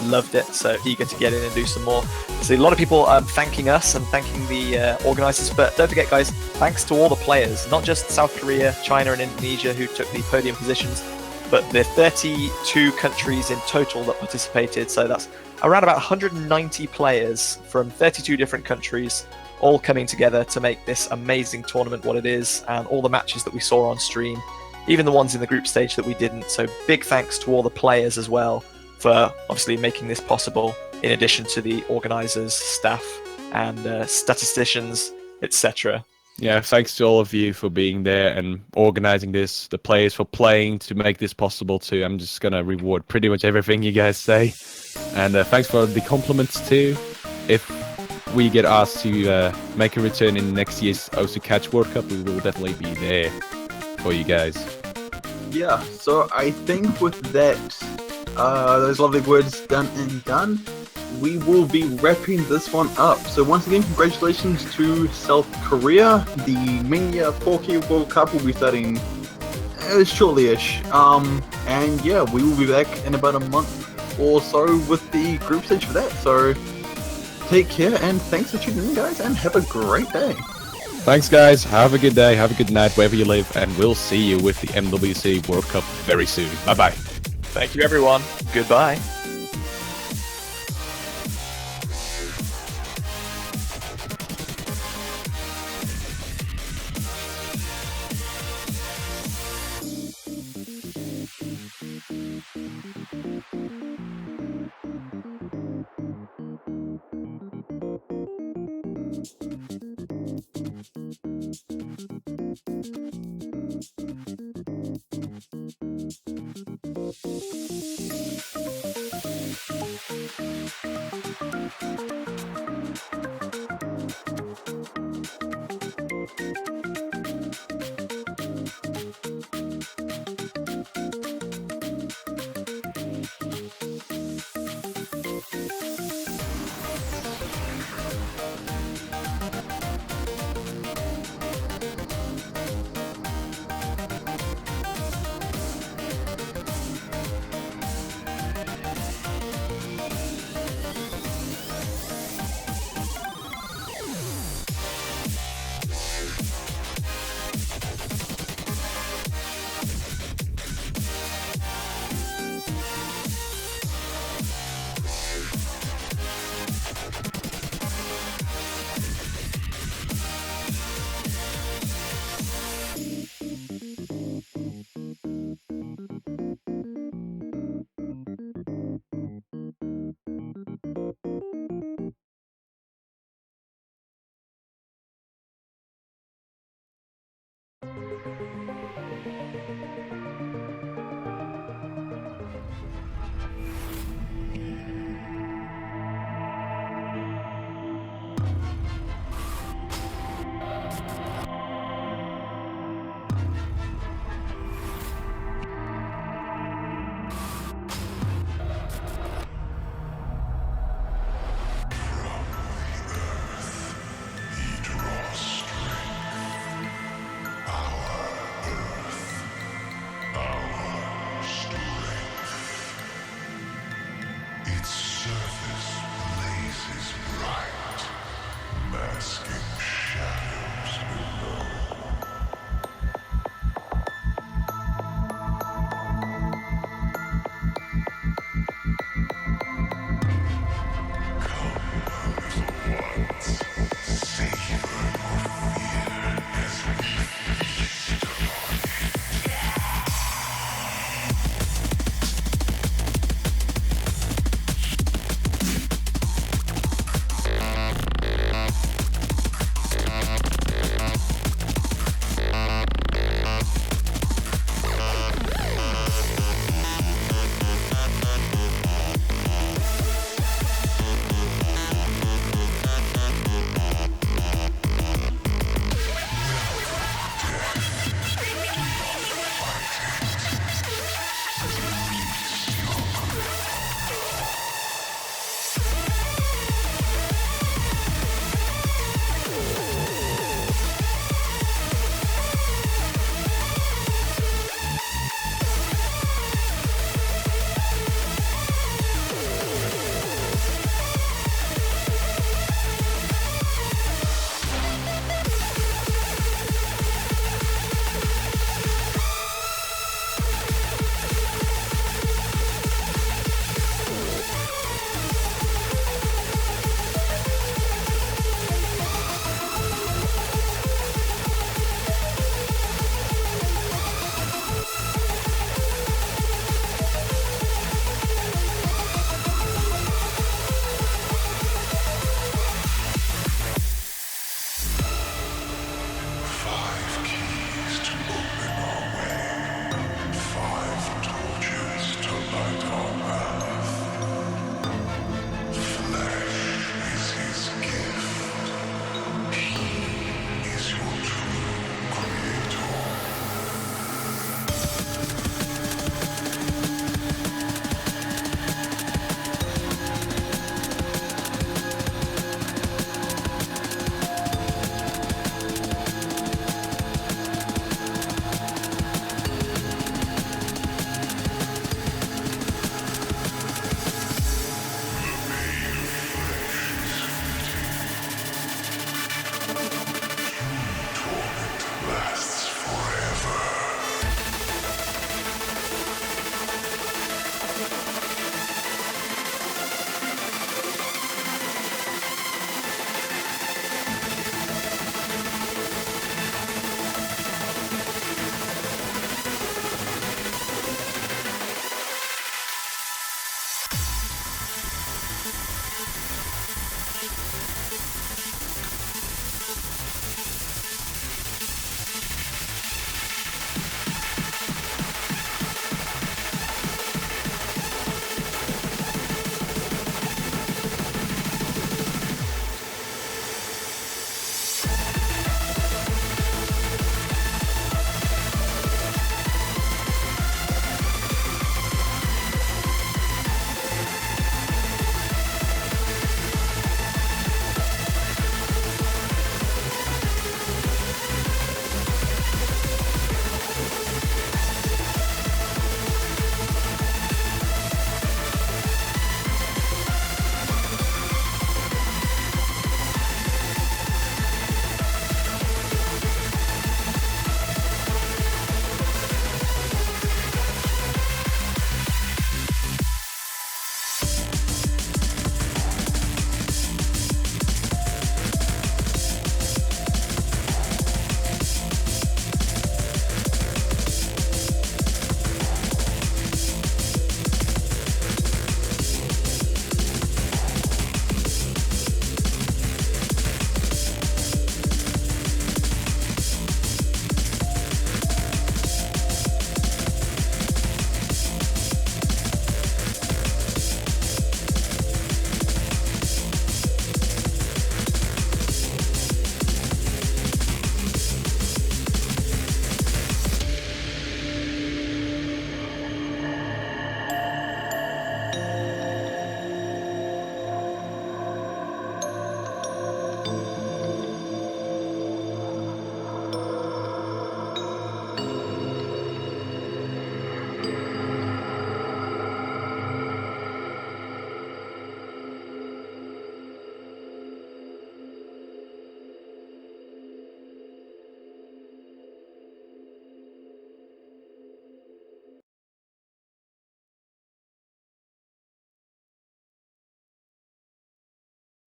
Speaker 1: Loved it, so eager to get in and do some more. So a lot of people thanking us and thanking the organisers, but don't forget, guys, thanks to all the players, not just South Korea, China and Indonesia who took the podium positions, but the 32 countries in total that participated. So that's around about 190 players from 32 different countries, all coming together to make this amazing tournament what it is, and all the matches that we saw on stream, even the ones in the group stage that we didn't. So big thanks to all the players as well for obviously making this possible, in addition to the organisers, staff and statisticians, etc.
Speaker 2: Yeah, thanks to all of you for being there and organising this, the players for playing to make this possible too. I'm just going to reward pretty much everything you guys say. And thanks for the compliments too. If we get asked to make a return in next year's OC Catch World Cup, we will definitely be there for you guys.
Speaker 3: Yeah, so I think with that, those lovely words done and done, we will be wrapping this one up. So once again, congratulations to South Korea. The Mania 4K World Cup will be starting shortly-ish. And yeah, we will be back in about a month or so with the group stage for that. So take care, and thanks for tuning in, guys, and have a great day.
Speaker 2: Thanks, guys. Have a good day, have a good night wherever you live, and we'll see you with the MWC World Cup very soon. Bye-bye.
Speaker 1: Thank you, everyone. Goodbye.